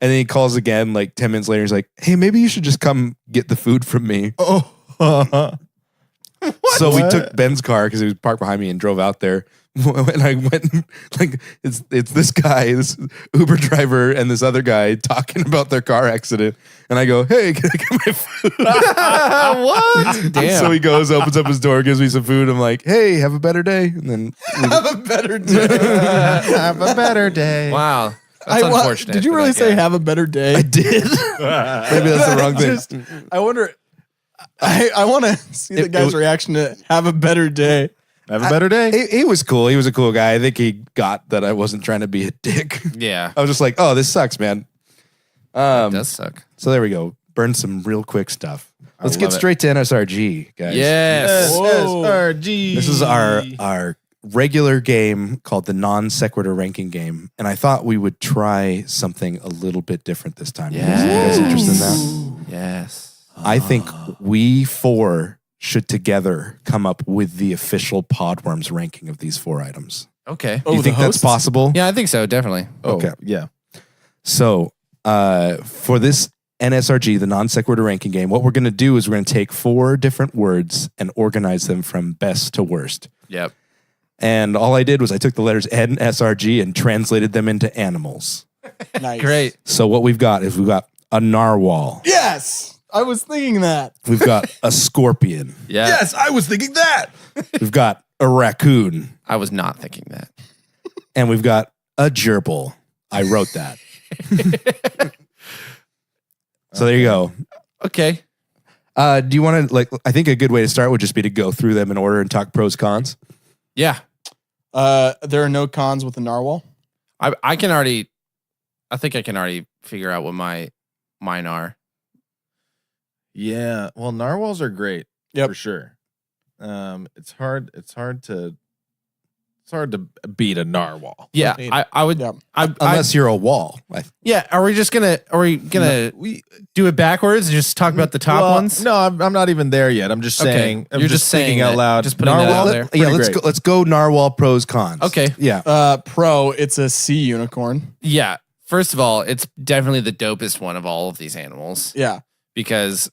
Speaker 1: And then he calls again, like 10 minutes later. He's like, hey, maybe you should just come get the food from me.
Speaker 2: Oh.
Speaker 1: So we took Ben's car because he was parked behind me and drove out there. And I went, like, it's this guy, this Uber driver, and this other guy talking about their car accident. And I go, hey, can I get my food?
Speaker 4: What? Damn.
Speaker 1: So he goes, opens up his door, gives me some food. I'm like, hey, have a better day. And then
Speaker 3: Have a better day.
Speaker 2: Have a better day.
Speaker 4: Wow. That's unfortunate.
Speaker 3: Did you
Speaker 4: for
Speaker 3: really
Speaker 4: that
Speaker 3: say
Speaker 4: guy.
Speaker 3: have a better day?
Speaker 1: I did. Maybe that's the wrong thing.
Speaker 3: I wonder. I want to see the guy's reaction to have a better day.
Speaker 2: Have a better day.
Speaker 1: He was cool. He was a cool guy. I think he got that I wasn't trying to be a dick.
Speaker 4: Yeah.
Speaker 1: I was just like, oh, this sucks, man.
Speaker 4: It does suck.
Speaker 1: So there we go. Burn some real quick stuff. Let's
Speaker 2: love
Speaker 1: get
Speaker 2: it.
Speaker 1: straight to NSRG, guys.
Speaker 4: Yes.
Speaker 2: NSRG.
Speaker 1: This is our regular game called the non sequitur ranking game, and I thought we would try something a little bit different this time.
Speaker 4: Yes.
Speaker 1: Are you guys interested in that?
Speaker 4: Yes.
Speaker 1: I think we 4 should together come up with the official Podworms ranking of these 4 items.
Speaker 4: Okay.
Speaker 1: Do you
Speaker 3: the
Speaker 1: think that's
Speaker 3: hosts?
Speaker 1: possible?
Speaker 4: Yeah, I think so. Definitely.
Speaker 1: Okay.
Speaker 2: Yeah.
Speaker 1: So for this NSRG, the non sequitur ranking game, what we're going to do is we're going to take 4 different words and organize them from best to worst.
Speaker 4: Yep.
Speaker 1: And all I did was I took the letters NSRG and translated them into animals.
Speaker 3: Nice.
Speaker 4: Great.
Speaker 1: So what we've got is we've got a narwhal.
Speaker 3: Yes, I was thinking that.
Speaker 1: We've got a scorpion.
Speaker 4: Yeah.
Speaker 2: I was thinking that.
Speaker 1: We've got a raccoon.
Speaker 4: I was not thinking that.
Speaker 1: And we've got a gerbil. I wrote that. So there you go.
Speaker 4: Okay.
Speaker 1: Do you want to I think a good way to start would just be to go through them in order and talk pros, cons.
Speaker 4: Yeah.
Speaker 3: There are no cons with the narwhal.
Speaker 4: I think I can already figure out what mine are.
Speaker 2: Yeah. Well, narwhals are great.
Speaker 3: Yep.
Speaker 2: For sure. It's hard to beat a narwhal.
Speaker 4: Yeah. I would.
Speaker 3: Yeah.
Speaker 1: Unless you're a wall.
Speaker 4: Yeah. Are we gonna do it backwards and just talk about the top ones?
Speaker 2: No, I'm not even there yet. I'm just saying.
Speaker 4: You're just saying
Speaker 2: thinking out
Speaker 4: that,
Speaker 2: loud.
Speaker 4: just putting that out there.
Speaker 1: Yeah,
Speaker 2: Pretty great.
Speaker 1: let's go narwhal pros, cons.
Speaker 4: Okay.
Speaker 1: Yeah.
Speaker 3: Pro, it's a sea unicorn.
Speaker 4: Yeah. First of all, it's definitely the dopest one of all of these animals
Speaker 3: Yeah.
Speaker 4: because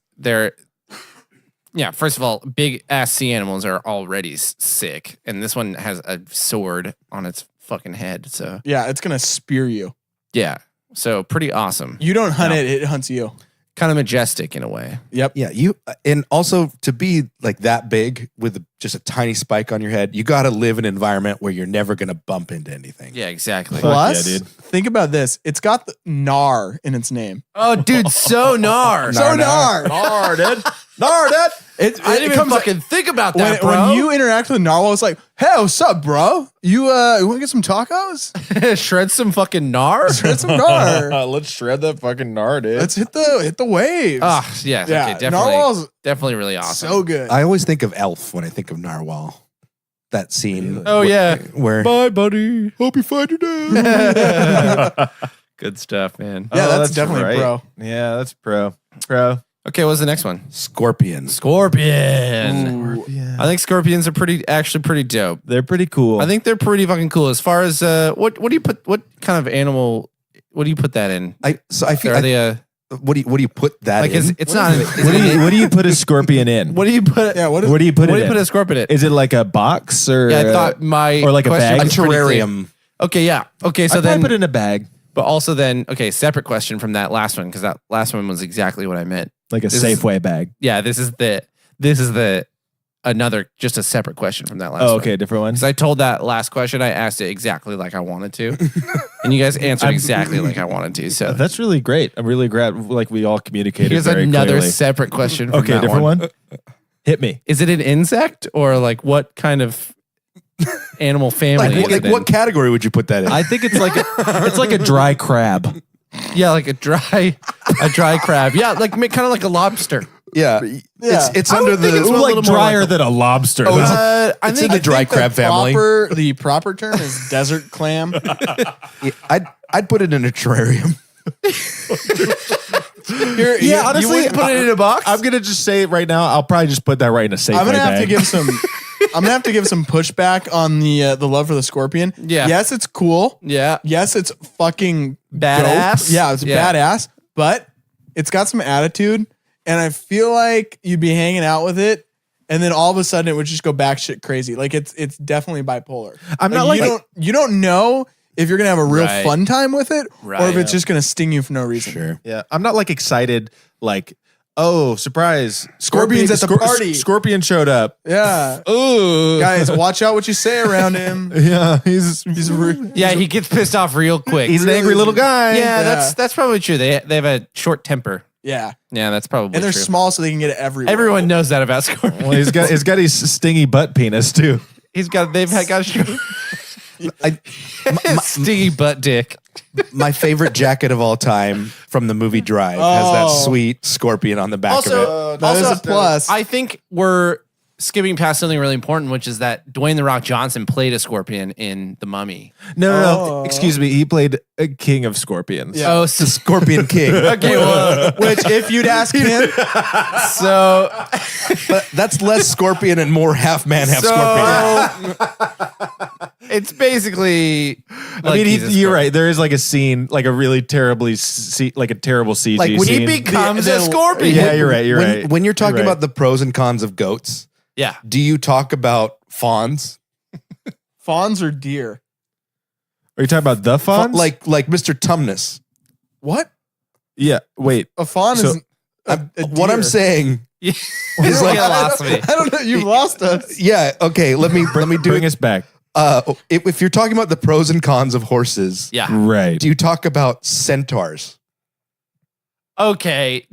Speaker 4: first of all, big ass sea animals are already sick. And this one has a sword on its fucking head. So,
Speaker 3: Yeah, it's going to spear you.
Speaker 4: yeah. So, pretty awesome.
Speaker 3: You don't hunt it hunts you.
Speaker 4: Kind of majestic in a way.
Speaker 3: Yep.
Speaker 1: Yeah, and also to be like that big with just a tiny spike on your head, you got to live in an environment where you're never going to bump into anything.
Speaker 4: Yeah, exactly.
Speaker 3: Plus,
Speaker 2: yeah, dude.
Speaker 3: think about this. It's got the Nar in its name.
Speaker 4: Oh, dude, so gnar.
Speaker 3: So Nar.
Speaker 2: Nar, dude. Nar, dude.
Speaker 4: I didn't even fucking think about that, bro.
Speaker 3: When you interact with a narwhal, it's like, hey, what's up, bro? You want to get some tacos?
Speaker 4: Shred some fucking gnar.
Speaker 3: Shred some Nar.
Speaker 2: Let's shred that fucking nar, dude.
Speaker 3: Let's hit the waves.
Speaker 4: Ah, yeah,
Speaker 3: Yeah,
Speaker 4: okay,
Speaker 3: narwhal's
Speaker 4: definitely really awesome.
Speaker 3: so good.
Speaker 1: I always think of Elf when I think of narwhal. That scene.
Speaker 4: Oh, yeah.
Speaker 1: Where
Speaker 2: Bye, buddy. Hope you find your dad.
Speaker 4: Good stuff, man.
Speaker 3: Yeah, that's definitely pro.
Speaker 2: Yeah, that's pro. Pro.
Speaker 4: Okay, what's the next one?
Speaker 1: Scorpion.
Speaker 4: Scorpion.
Speaker 3: Ooh.
Speaker 4: I think scorpions are actually pretty dope.
Speaker 2: They're pretty cool.
Speaker 4: I think they're pretty fucking cool. As far as what do you put? What kind of animal? What do you put that in?
Speaker 1: I feel
Speaker 4: Are they
Speaker 1: what do you put that
Speaker 4: like?
Speaker 1: in?
Speaker 4: It's not.
Speaker 2: what do you put a scorpion in?
Speaker 4: What do you put?
Speaker 3: Yeah,
Speaker 2: What do you put
Speaker 4: What
Speaker 2: it
Speaker 4: do you
Speaker 2: in?
Speaker 4: put a scorpion in?
Speaker 2: Is it like a box or?
Speaker 4: Yeah, I thought
Speaker 2: or like a
Speaker 4: question
Speaker 2: bag?
Speaker 4: was
Speaker 1: a
Speaker 4: pretty clear.
Speaker 1: terrarium.
Speaker 4: Okay, yeah. Okay, so
Speaker 2: I
Speaker 4: then,
Speaker 2: put it in a bag,
Speaker 4: but also then, okay, separate question from that last one because that last one was exactly what I meant.
Speaker 2: like a
Speaker 4: This is-
Speaker 2: Safeway bag.
Speaker 4: Yeah, this is the another just a separate question from that last one.
Speaker 2: Oh, okay, different one.
Speaker 4: Because I told that last question, I asked it exactly like I wanted to, and you guys answered exactly like I wanted to. So
Speaker 2: That's really great. I'm really glad. Like we all communicated.
Speaker 4: here's
Speaker 2: very
Speaker 4: another
Speaker 2: clearly.
Speaker 4: separate question. From
Speaker 2: Okay,
Speaker 4: that
Speaker 2: different one. Hit me.
Speaker 4: Is it an insect or like what kind of animal family? is it in?
Speaker 1: What category would you put that in?
Speaker 2: I think it's like a dry crab.
Speaker 4: Yeah, like a dry crab. Yeah, like kind of like a lobster.
Speaker 1: yeah. It's under the
Speaker 2: It's
Speaker 4: a
Speaker 2: like
Speaker 4: little more
Speaker 2: drier
Speaker 4: like
Speaker 2: than a lobster.
Speaker 1: Oh,
Speaker 2: though.
Speaker 4: I
Speaker 1: it's
Speaker 4: think
Speaker 1: in the dry crab family.
Speaker 3: The proper term is desert clam.
Speaker 1: I'd put it in a terrarium.
Speaker 2: Yeah, honestly,
Speaker 4: you wouldn't put it in a box.
Speaker 2: I'm gonna just say it right now. I'll probably just put that right in a Safeway
Speaker 3: I'm gonna have
Speaker 2: bag.
Speaker 3: to give some. I'm gonna have to give some pushback on the love for the scorpion.
Speaker 4: Yeah.
Speaker 3: Yes, it's cool.
Speaker 4: Yeah.
Speaker 3: Yes, it's fucking
Speaker 4: Badass.
Speaker 3: dope. Yeah, it's
Speaker 4: Yeah.
Speaker 3: badass. But it's got some attitude, and I feel like you'd be hanging out with it, and then all of a sudden it would just go back shit crazy. Like it's definitely bipolar.
Speaker 2: I'm not like-
Speaker 3: you don't know if you're gonna have a real
Speaker 4: Right.
Speaker 3: fun time with it, or
Speaker 4: Right.
Speaker 3: if it's just gonna sting you for no reason.
Speaker 1: Sure.
Speaker 2: Yeah, I'm not like excited. Like, oh, surprise!
Speaker 3: Scorpion's at the party.
Speaker 2: Scorpion showed up.
Speaker 3: Yeah.
Speaker 2: Oh,
Speaker 3: Guys, watch out what you say around him.
Speaker 2: Yeah, he's
Speaker 4: Yeah, he gets pissed off real quick.
Speaker 2: an angry little guy.
Speaker 4: Yeah, that's probably true. They have a short temper.
Speaker 3: Yeah.
Speaker 4: Yeah, that's probably
Speaker 3: And they're
Speaker 4: true.
Speaker 3: small so they can get it everywhere.
Speaker 4: Everyone knows that about scorpions.
Speaker 2: Well, he's got his stingy butt penis too.
Speaker 4: They've got
Speaker 1: I,
Speaker 4: stingy butt dick.
Speaker 1: my favorite jacket of all time from the movie Drive has that
Speaker 3: Oh.
Speaker 1: sweet scorpion on the back of it.
Speaker 4: Also,
Speaker 3: That is a plus.
Speaker 4: I think we're skipping past something really important, which is that Dwayne the Rock Johnson played a scorpion in The Mummy.
Speaker 2: No.
Speaker 3: Oh.
Speaker 2: Excuse me. He played a king of scorpions.
Speaker 3: Yeah.
Speaker 4: Oh,
Speaker 1: The Scorpion King.
Speaker 4: okay. Well,
Speaker 3: Which, if you'd ask him,
Speaker 4: so
Speaker 1: But that's less scorpion and more half man, half scorpion.
Speaker 4: it's basically.
Speaker 2: I mean,
Speaker 4: he's a
Speaker 2: you're
Speaker 4: scorpion.
Speaker 2: right. There is like a scene, like a really terrible CG
Speaker 1: Like, when he
Speaker 2: scene.
Speaker 4: becomes
Speaker 3: The-
Speaker 4: a scorpion.
Speaker 2: Yeah, you're right. You're
Speaker 1: when,
Speaker 2: right.
Speaker 1: When you're talking
Speaker 2: You're right.
Speaker 1: about the pros and cons of goats,
Speaker 4: Yeah.
Speaker 1: do you talk about fawns?
Speaker 3: fawns are deer.
Speaker 2: Are you talking about the fawns?
Speaker 1: Like Mr. Tumnus.
Speaker 3: What?
Speaker 2: yeah. Wait.
Speaker 3: A fawn
Speaker 2: So-
Speaker 3: is a
Speaker 1: What I'm
Speaker 3: deer.
Speaker 1: saying
Speaker 4: He's
Speaker 1: like-
Speaker 4: lost me.
Speaker 3: I don't know. You've lost us.
Speaker 1: Yeah. Okay. Let me do
Speaker 2: Bring
Speaker 1: it.
Speaker 2: us back.
Speaker 1: if you're talking about the pros and cons of horses,
Speaker 4: Yeah.
Speaker 2: Right.
Speaker 1: do you talk about centaurs?
Speaker 4: Okay.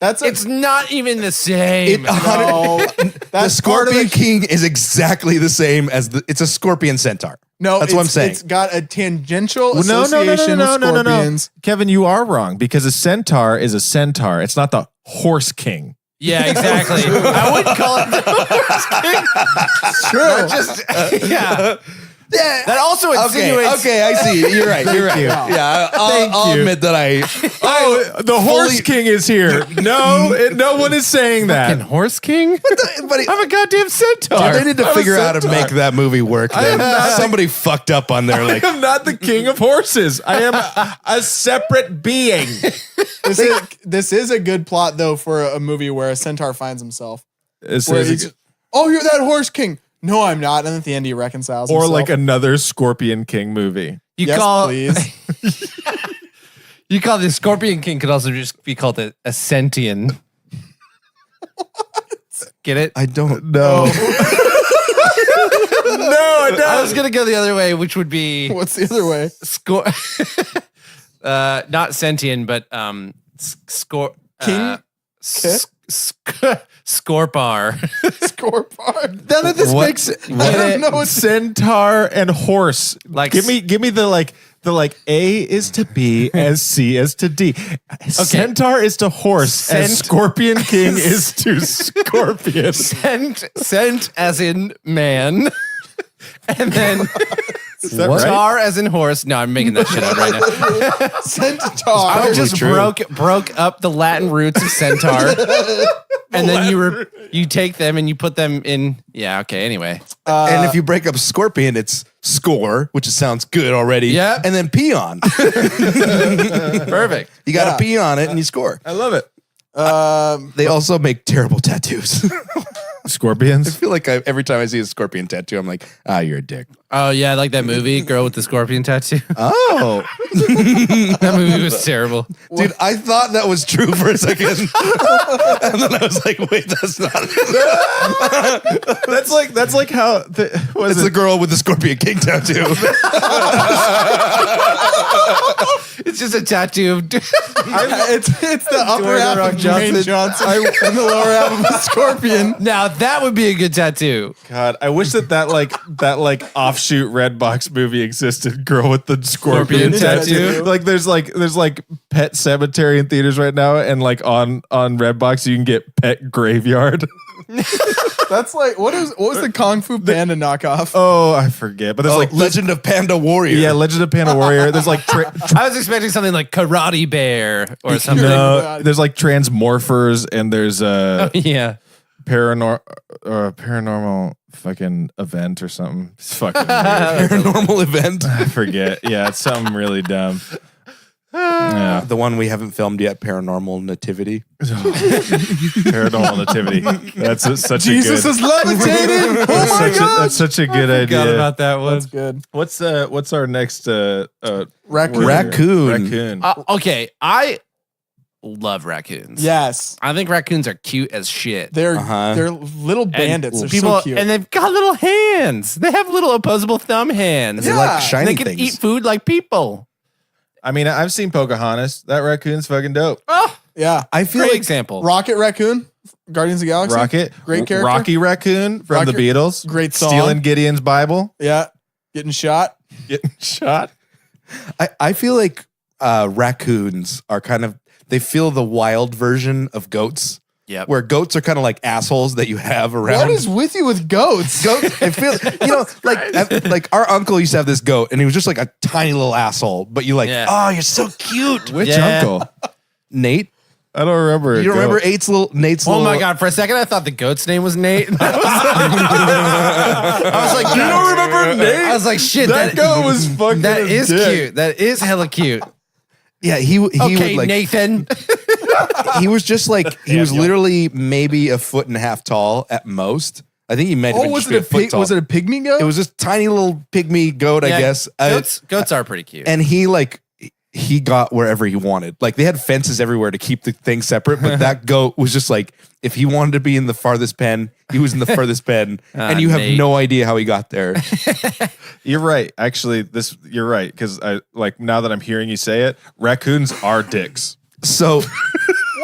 Speaker 4: It's not even the same.
Speaker 1: The Scorpion King is exactly the same as it's a scorpion centaur.
Speaker 3: No,
Speaker 1: that's what I'm saying.
Speaker 3: It's got a tangential
Speaker 2: No,
Speaker 3: association with scorpions.
Speaker 2: Kevin, you are wrong because a centaur is a centaur. It's not the horse king.
Speaker 4: Yeah, exactly. I wouldn't call it the horse king.
Speaker 3: True.
Speaker 4: Yeah. That also
Speaker 1: Okay,
Speaker 4: insinuates.
Speaker 1: okay, I see. You're right. You're right.
Speaker 2: you.
Speaker 1: Yeah, I'll
Speaker 2: you.
Speaker 1: admit that
Speaker 2: The horse king is here. No one is saying
Speaker 4: Fucking
Speaker 2: that.
Speaker 4: horse king?
Speaker 1: but
Speaker 4: I'm a goddamn centaur.
Speaker 1: they need to
Speaker 2: I'm a
Speaker 1: figure out how to
Speaker 2: centaur.
Speaker 1: make that movie work. Then. Somebody fucked up on their like.
Speaker 2: I am not the king of horses. I am a separate being.
Speaker 3: This is a good plot though for a movie where a centaur finds himself.
Speaker 2: This
Speaker 3: Where
Speaker 2: is
Speaker 3: he's, oh, you're that horse king. No, I'm not. And at the end, he reconciles.
Speaker 2: or
Speaker 3: himself.
Speaker 2: like another Scorpion King movie.
Speaker 4: You
Speaker 3: Yes,
Speaker 4: call
Speaker 3: please.
Speaker 4: you call the Scorpion King could also just be called a sentient. Get it?
Speaker 1: I don't
Speaker 2: know. No, I don't.
Speaker 4: I was gonna go the other way, which would be
Speaker 3: What's the other way?
Speaker 4: not sentient, but score
Speaker 3: King?
Speaker 4: Scorpar.
Speaker 3: Scorpion.
Speaker 2: None of this
Speaker 1: What?
Speaker 2: makes
Speaker 3: I don't know.
Speaker 2: centaur and horse.
Speaker 4: Like
Speaker 2: give me the A is to B as C is to D. Centaur is to horse as Scorpion King is to scorpion.
Speaker 4: Sent as in man. And then
Speaker 2: that right?
Speaker 4: tar as in horse. No, I'm making that shit up right now.
Speaker 3: Centaur.
Speaker 4: I just
Speaker 1: true.
Speaker 4: broke up the Latin roots of centaur, and then you take them and you put them in. Yeah. Okay. Anyway.
Speaker 1: and if you break up scorpion, it's score, which sounds good already.
Speaker 4: Yeah.
Speaker 1: And then peon.
Speaker 4: Perfect.
Speaker 1: You got to pee on it and you score.
Speaker 2: I love it.
Speaker 1: They also make terrible tattoos. I
Speaker 2: Scorpions.
Speaker 1: feel like every time I see a scorpion tattoo, I'm like, you're a dick.
Speaker 4: Oh yeah, like that movie, Girl with the Scorpion Tattoo.
Speaker 1: Oh,
Speaker 4: That movie was terrible.
Speaker 1: dude, I thought that was true for a second. And then I was like, wait, that's not.
Speaker 2: That's like how
Speaker 1: It's the girl with the Scorpion King tattoo.
Speaker 4: It's just a tattoo of.
Speaker 3: it's the upper half of Dwayne Johnson and the lower half of a scorpion.
Speaker 4: Now that would be a good tattoo.
Speaker 2: God, I wish that offshoot Redbox movie existed. Girl with the scorpion tattoo.
Speaker 3: tattoo.
Speaker 2: There's Pet Cemetery in theaters right now, and on Redbox you can get Pet Graveyard.
Speaker 3: That's like what was the Kung Fu Panda knockoff?
Speaker 2: Oh, I forget. But there's
Speaker 1: Legend of Panda Warrior.
Speaker 2: yeah, Legend of Panda Warrior. There's
Speaker 4: I was expecting something like Karate Bear or something.
Speaker 2: no, there's Transmorphers, and there's
Speaker 4: Yeah.
Speaker 2: paranormal fucking event or something. It's fucking weird.
Speaker 1: Paranormal event.
Speaker 2: I forget. Yeah, it's something really dumb. Yeah.
Speaker 1: The one we haven't filmed yet, Paranormal Nativity.
Speaker 2: Paranormal Nativity. That's such
Speaker 3: Jesus
Speaker 2: a good.
Speaker 3: is levitating. Oh my god,
Speaker 2: That's such a good idea.
Speaker 4: Forgot about that one.
Speaker 3: that's good.
Speaker 2: What's our next
Speaker 3: Raccoon.
Speaker 2: word?
Speaker 1: Raccoon.
Speaker 2: Raccoon.
Speaker 4: Okay, I love raccoons.
Speaker 3: Yes,
Speaker 4: I think raccoons are cute as shit.
Speaker 3: they're
Speaker 1: Uh-huh.
Speaker 3: they're little bandits. They're
Speaker 4: People
Speaker 3: so cute.
Speaker 4: and they've got little hands. They have little opposable thumb hands.
Speaker 1: They
Speaker 3: Yeah.
Speaker 1: like shiny
Speaker 4: They can
Speaker 1: things.
Speaker 4: eat food like people.
Speaker 2: I mean, I've seen Pocahontas. That raccoon's fucking dope.
Speaker 4: Oh,
Speaker 3: yeah,
Speaker 1: I feel
Speaker 4: great
Speaker 1: like
Speaker 4: example.
Speaker 3: Rocket Raccoon, Guardians of the Galaxy.
Speaker 2: Rocket.
Speaker 3: Great character.
Speaker 2: Rocky Raccoon from
Speaker 3: Rocket-
Speaker 2: the Beatles.
Speaker 3: Great song.
Speaker 2: Stealing Gideon's Bible.
Speaker 3: Yeah, getting shot.
Speaker 2: Getting shot.
Speaker 1: I feel like raccoons are they feel the wild version of goats.
Speaker 4: Yep.
Speaker 1: Where goats are kind of like assholes that you have around.
Speaker 3: What is with you with goats?
Speaker 1: Goats? I feel like our uncle used to have this goat, and he was just like a tiny little asshole. But you
Speaker 4: Yeah.
Speaker 1: oh, you're so cute,
Speaker 2: Which
Speaker 4: Yeah.
Speaker 2: uncle?
Speaker 1: Nate.
Speaker 2: I don't remember.
Speaker 1: You don't remember Nate's
Speaker 4: Oh
Speaker 1: little?
Speaker 4: my god! For a second, I thought the goat's name was Nate. I was like,
Speaker 2: You don't remember Nate?
Speaker 4: I was like, shit.
Speaker 2: That goat was fucking
Speaker 4: That
Speaker 2: a
Speaker 4: is
Speaker 2: dick.
Speaker 4: cute. That is hella cute.
Speaker 1: Yeah, he
Speaker 4: Okay,
Speaker 1: would like.
Speaker 4: Nathan.
Speaker 1: He was just like he was literally maybe a foot and a half tall at most. I think he might have been
Speaker 3: Was
Speaker 1: just
Speaker 3: it a
Speaker 1: foot
Speaker 3: pig?
Speaker 1: tall.
Speaker 3: Was it a pygmy goat?
Speaker 1: It was this tiny little pygmy goat, I
Speaker 4: Yeah,
Speaker 1: guess.
Speaker 4: Goats are pretty cute.
Speaker 1: And he he got wherever he wanted. Like they had fences everywhere to keep the thing separate, but that goat was just like, if he wanted to be in the farthest pen, he was in the furthest pen, and you have
Speaker 4: Nate.
Speaker 1: no idea how he got there.
Speaker 2: You're right. Actually, you're right because I like now that I'm hearing you say it, raccoons are dicks.
Speaker 1: So.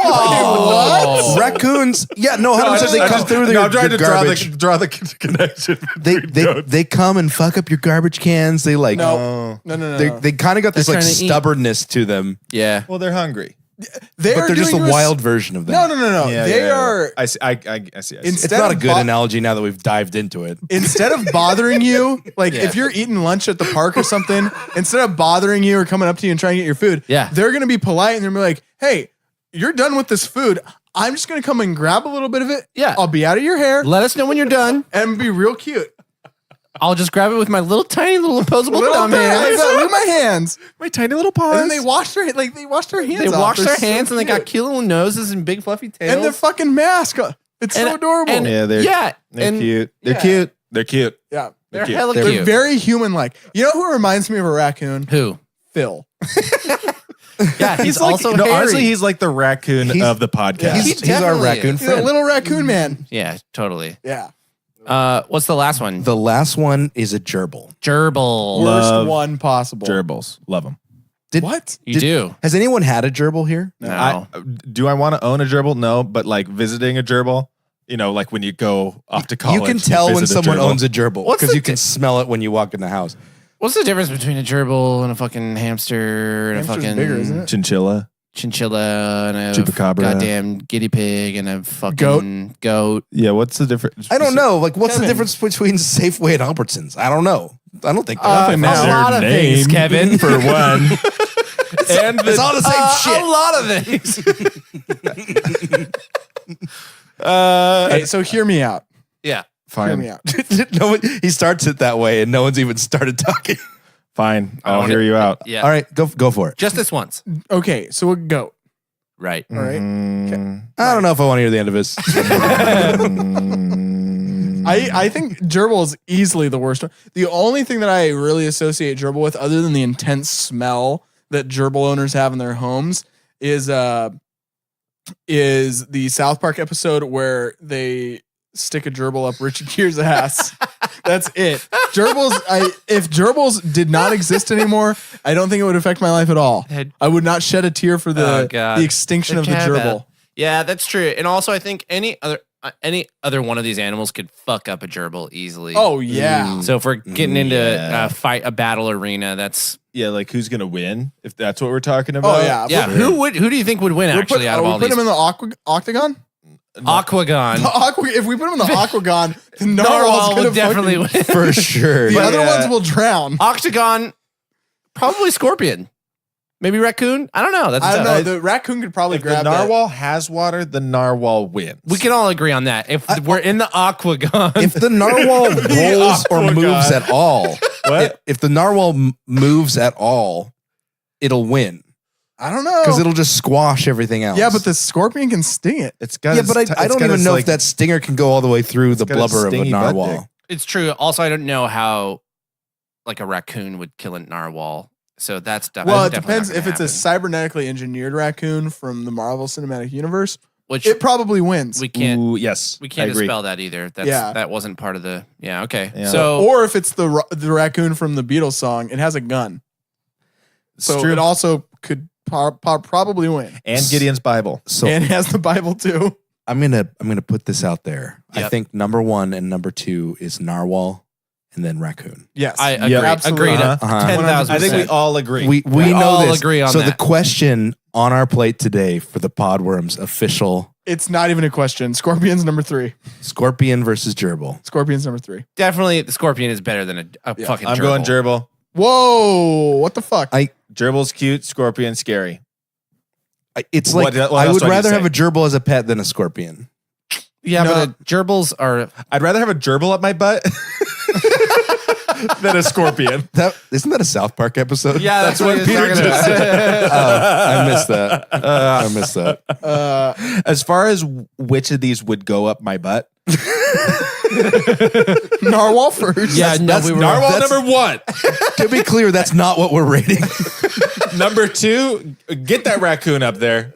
Speaker 4: What?
Speaker 1: Raccoons, yeah, no, 100%. They come through
Speaker 2: I'm trying to
Speaker 1: garbage.
Speaker 2: draw the connection.
Speaker 1: They come and fuck up your garbage cans. They like
Speaker 3: No.
Speaker 1: They kind of got this
Speaker 4: They're
Speaker 1: like
Speaker 4: trying to eat.
Speaker 1: stubbornness to them,
Speaker 4: Yeah.
Speaker 2: Well, they're hungry.
Speaker 1: but they're just a wild version of that.
Speaker 3: No. They are.
Speaker 2: I see. I see.
Speaker 1: It's not a good analogy now that we've dived into it.
Speaker 3: Instead of bothering you, like if you're eating lunch at the park or something, instead of bothering you or coming up to you and trying to get your food, they're gonna be polite and they're gonna be like, "Hey, you're done with this food. I'm just gonna come and grab a little bit of it.
Speaker 4: Yeah.
Speaker 3: I'll be out of your hair
Speaker 4: Let us know when you're done.
Speaker 3: and be real cute.
Speaker 4: I'll just grab it with my little tiny little opposable
Speaker 3: Little
Speaker 4: thumb
Speaker 3: bit, like
Speaker 4: hands.
Speaker 3: that. Look at my hands.
Speaker 2: My tiny little paws.
Speaker 3: And then they wash their hands
Speaker 4: They
Speaker 3: off.
Speaker 4: wash
Speaker 3: They're
Speaker 4: their
Speaker 3: so
Speaker 4: hands and they got
Speaker 3: cute.
Speaker 4: cute little noses and big fluffy tails.
Speaker 3: And their fucking mask. It's so adorable.
Speaker 4: and-
Speaker 2: Yeah, they're
Speaker 4: Yeah,
Speaker 2: They're
Speaker 4: and-
Speaker 2: cute. They're
Speaker 3: yeah.
Speaker 2: cute. They're cute.
Speaker 3: yeah.
Speaker 4: They're
Speaker 2: cute.
Speaker 4: hella
Speaker 3: They're
Speaker 4: cute.
Speaker 3: very human-like. You know who reminds me of a raccoon?
Speaker 4: Who?
Speaker 3: Phil.
Speaker 4: Yeah, he's
Speaker 2: like,
Speaker 4: also
Speaker 2: no,
Speaker 4: hairy.
Speaker 2: honestly, he's like the raccoon
Speaker 1: He's-
Speaker 2: of the podcast.
Speaker 4: He
Speaker 1: He's our
Speaker 4: definitely
Speaker 1: raccoon
Speaker 4: is.
Speaker 3: He's a
Speaker 1: friend.
Speaker 3: little raccoon man.
Speaker 4: Yeah, totally.
Speaker 3: Yeah.
Speaker 4: What's the last one?
Speaker 1: The last one is a gerbil.
Speaker 4: Gerbil.
Speaker 3: Worst
Speaker 2: Love
Speaker 3: one possible.
Speaker 2: Gerbils. Love them.
Speaker 3: What?
Speaker 4: You do.
Speaker 1: Has anyone had a gerbil here?
Speaker 4: No.
Speaker 2: Do I want to own a gerbil? No, but like visiting a gerbil, you know, like when you go off to college.
Speaker 1: You can tell when
Speaker 2: visit
Speaker 1: someone
Speaker 2: gerbil.
Speaker 1: owns a gerbil
Speaker 4: What's
Speaker 1: because
Speaker 4: the
Speaker 1: you can smell it when you walk in the house.
Speaker 4: What's the difference between a gerbil and a fucking hamster and
Speaker 3: Hamster's
Speaker 4: a fucking
Speaker 3: bigger, isn't it?
Speaker 2: Chinchilla.
Speaker 4: chinchilla and a
Speaker 2: Chupacabra.
Speaker 4: goddamn guinea pig and a fucking goat?
Speaker 2: Yeah, what's the difference?
Speaker 1: I don't know. Like, what's the
Speaker 3: Kevin.
Speaker 1: difference between Safeway and Albertsons? I don't know. I don't think.
Speaker 4: A lot of things, Kevin.
Speaker 2: for one. And
Speaker 1: it's all the same shit.
Speaker 4: A lot of things.
Speaker 3: Hey, so hear me out.
Speaker 4: Yeah.
Speaker 3: Hear me
Speaker 2: Fine.
Speaker 3: out.
Speaker 1: No one, he starts it that way, and no one's even started talking.
Speaker 2: Fine.
Speaker 4: I
Speaker 2: I'll
Speaker 4: want
Speaker 2: hear
Speaker 4: it-
Speaker 2: you out.
Speaker 4: Yeah.
Speaker 1: All right, go for it.
Speaker 4: Just this once.
Speaker 3: Okay, so a goat.
Speaker 4: Right.
Speaker 3: All right.
Speaker 2: Mm,
Speaker 1: I don't know if I want to hear the end of this.
Speaker 3: I think gerbil is easily the worst one. The only thing that I really associate gerbil with, other than the intense smell that gerbil owners have in their homes, is the South Park episode where they stick a gerbil up Richard Gere's ass. That's it. If gerbils did not exist anymore, I don't think it would affect my life at all. I would not shed a tear for
Speaker 4: Oh, God.
Speaker 3: the extinction of the
Speaker 4: They're
Speaker 3: gerbil.
Speaker 4: Yeah, that's true. And also, I think any other one of these animals could fuck up a gerbil easily.
Speaker 3: Oh yeah.
Speaker 4: So if we're getting into
Speaker 2: Yeah.
Speaker 4: a battle arena, that's
Speaker 2: yeah, like who's gonna win? If that's what we're talking about.
Speaker 3: Oh yeah.
Speaker 4: yeah. Who do you think would win actually out of all
Speaker 3: we put
Speaker 4: these?
Speaker 3: him in the octagon.
Speaker 4: Aquagon.
Speaker 3: If we put him in the aquagon, the narwhal's
Speaker 4: Narwhal
Speaker 3: gonna
Speaker 4: will definitely
Speaker 3: fucking-
Speaker 4: win.
Speaker 1: For sure.
Speaker 3: The other
Speaker 2: Yeah.
Speaker 3: ones will drown.
Speaker 4: Octagon, probably scorpion, maybe raccoon. I don't know. That's
Speaker 3: I don't
Speaker 4: tough.
Speaker 3: know. The raccoon could probably
Speaker 2: If the
Speaker 3: grab
Speaker 2: narwhal has water, the narwhal wins.
Speaker 4: We can all agree on that. If we're in the aquagon,
Speaker 1: If the narwhal rolls or
Speaker 2: Aquagon.
Speaker 1: moves at all,
Speaker 2: What?
Speaker 1: if the narwhal moves at all, it'll win
Speaker 3: I don't know.
Speaker 1: because it'll just squash everything else.
Speaker 3: Yeah, but the scorpion can sting it.
Speaker 2: It's got.
Speaker 1: yeah, but I don't even know if that stinger can go all the way through the
Speaker 2: got a
Speaker 1: blubber of a
Speaker 2: stingy butt
Speaker 1: narwhal.
Speaker 2: dick.
Speaker 4: it's true. Also, I don't know how like a raccoon would kill a narwhal. So that's definitely.
Speaker 3: Well, it depends if it's a cybernetically engineered raccoon from the Marvel Cinematic Universe.
Speaker 4: which
Speaker 3: It probably wins.
Speaker 4: we can't.
Speaker 2: Ooh, yes,
Speaker 4: We can't
Speaker 2: I agree.
Speaker 4: dispel that either. That's
Speaker 3: Yeah.
Speaker 4: that wasn't part of the. Yeah. Okay.
Speaker 2: Yeah.
Speaker 4: So
Speaker 3: Or if it's the raccoon from the Beatles song, it has a gun,
Speaker 2: It's
Speaker 3: so
Speaker 2: true.
Speaker 3: it also could probably win.
Speaker 2: And Gideon's Bible.
Speaker 1: So
Speaker 3: And it has the Bible too.
Speaker 1: I'm gonna put this out there. I
Speaker 4: Yep.
Speaker 1: think number 1 and number 2 is narwhal, and then raccoon.
Speaker 3: Yes,
Speaker 4: I agree.
Speaker 3: absolutely.
Speaker 4: Agreed.
Speaker 1: Uh-huh.
Speaker 4: 10,000%.
Speaker 2: I think we all agree.
Speaker 1: We know
Speaker 4: all
Speaker 1: this.
Speaker 4: agree on
Speaker 1: so the
Speaker 4: that.
Speaker 1: question on our plate today for the Podworms official
Speaker 3: It's not even a question. Scorpion's number 3.
Speaker 1: scorpion versus gerbil.
Speaker 3: Scorpion's number 3.
Speaker 4: Definitely, the scorpion is better than a
Speaker 3: Yeah.
Speaker 4: fucking.
Speaker 2: I'm
Speaker 4: gerbil.
Speaker 2: going gerbil.
Speaker 3: Whoa! What the fuck?
Speaker 2: Gerbil's cute. Scorpion scary.
Speaker 1: It's
Speaker 2: What-
Speaker 1: like
Speaker 2: what
Speaker 1: I
Speaker 2: else
Speaker 1: would
Speaker 2: do I need
Speaker 1: rather
Speaker 2: to
Speaker 1: have
Speaker 2: say?
Speaker 1: a gerbil as a pet than a scorpion.
Speaker 4: Yeah,
Speaker 3: No.
Speaker 4: but gerbils are.
Speaker 2: I'd rather have a gerbil up my butt than a scorpion.
Speaker 1: That isn't that a South Park episode?
Speaker 4: Yeah, that's what
Speaker 2: Peter
Speaker 4: Peter
Speaker 2: just
Speaker 4: said.
Speaker 1: I missed that. I missed that.
Speaker 2: As far as which of these would go up my butt,
Speaker 3: Narwhal first.
Speaker 4: Yeah, no,
Speaker 1: that's
Speaker 4: we were.
Speaker 2: narwhal
Speaker 1: that's-
Speaker 2: number 1.
Speaker 1: To be clear, that's not what we're rating.
Speaker 2: Number 2, get that raccoon up there.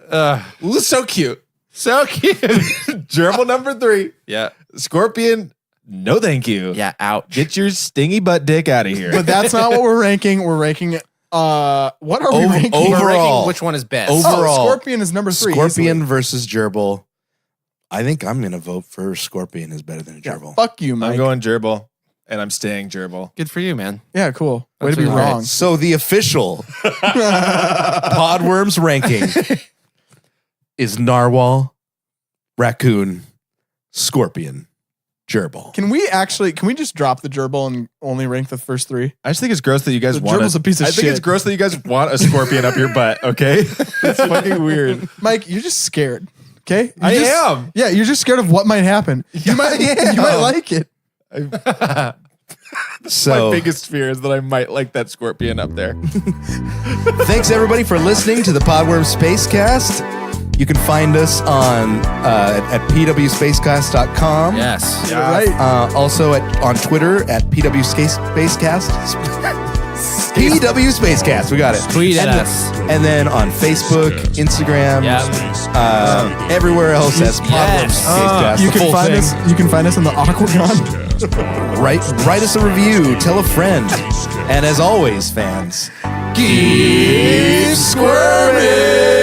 Speaker 2: Ooh, so cute.
Speaker 4: So cute.
Speaker 2: Gerbil number 3.
Speaker 4: Yeah.
Speaker 2: Scorpion, no thank you.
Speaker 4: Yeah, ouch.
Speaker 2: Get your stingy butt dick out of here.
Speaker 3: But that's not what we're ranking. We're ranking. What are we ranking?
Speaker 1: overall.
Speaker 4: We're ranking which one is best.
Speaker 1: Overall.
Speaker 3: Scorpion is number 3.
Speaker 1: Scorpion
Speaker 3: easily.
Speaker 1: versus gerbil. I think I'm gonna vote for Scorpion is better than a gerbil.
Speaker 3: Fuck you, Mike.
Speaker 2: I'm going gerbil, and I'm staying gerbil.
Speaker 4: Good for you, man.
Speaker 3: Yeah, cool. Way to
Speaker 4: That's
Speaker 3: be
Speaker 4: really
Speaker 3: wrong.
Speaker 1: So the official Podworms ranking is narwhal, raccoon, scorpion, gerbil.
Speaker 3: Can we just drop the gerbil and only rank the first 3?
Speaker 2: I just think it's gross that you guys
Speaker 3: The
Speaker 2: want
Speaker 3: gerbil's a piece of
Speaker 2: I think it's
Speaker 3: shit.
Speaker 2: gross that you guys want a scorpion up your butt, okay? It's fucking weird.
Speaker 3: Mike, you're just scared. Okay?
Speaker 2: I am.
Speaker 3: Yeah, you're just scared of what might happen. You might like it.
Speaker 1: So
Speaker 2: My biggest fear is that I might like that scorpion up there.
Speaker 1: thanks everybody for listening to the Podworms Spacecast. You can find us on at pwspacecast.com.
Speaker 4: Yes.
Speaker 3: You're right.
Speaker 1: Also on Twitter at pwspacecast. PW Spacecast. We got it.
Speaker 4: Tweet at
Speaker 1: And
Speaker 4: us.
Speaker 1: And then on Facebook, Instagram, everywhere else as Podworms Spacecast.
Speaker 3: You
Speaker 1: the
Speaker 3: can
Speaker 1: full
Speaker 3: find
Speaker 1: thing.
Speaker 3: us. You can find us in the Aquagon.
Speaker 1: Write us a review. Tell a friend. And as always, fans, keep squirming.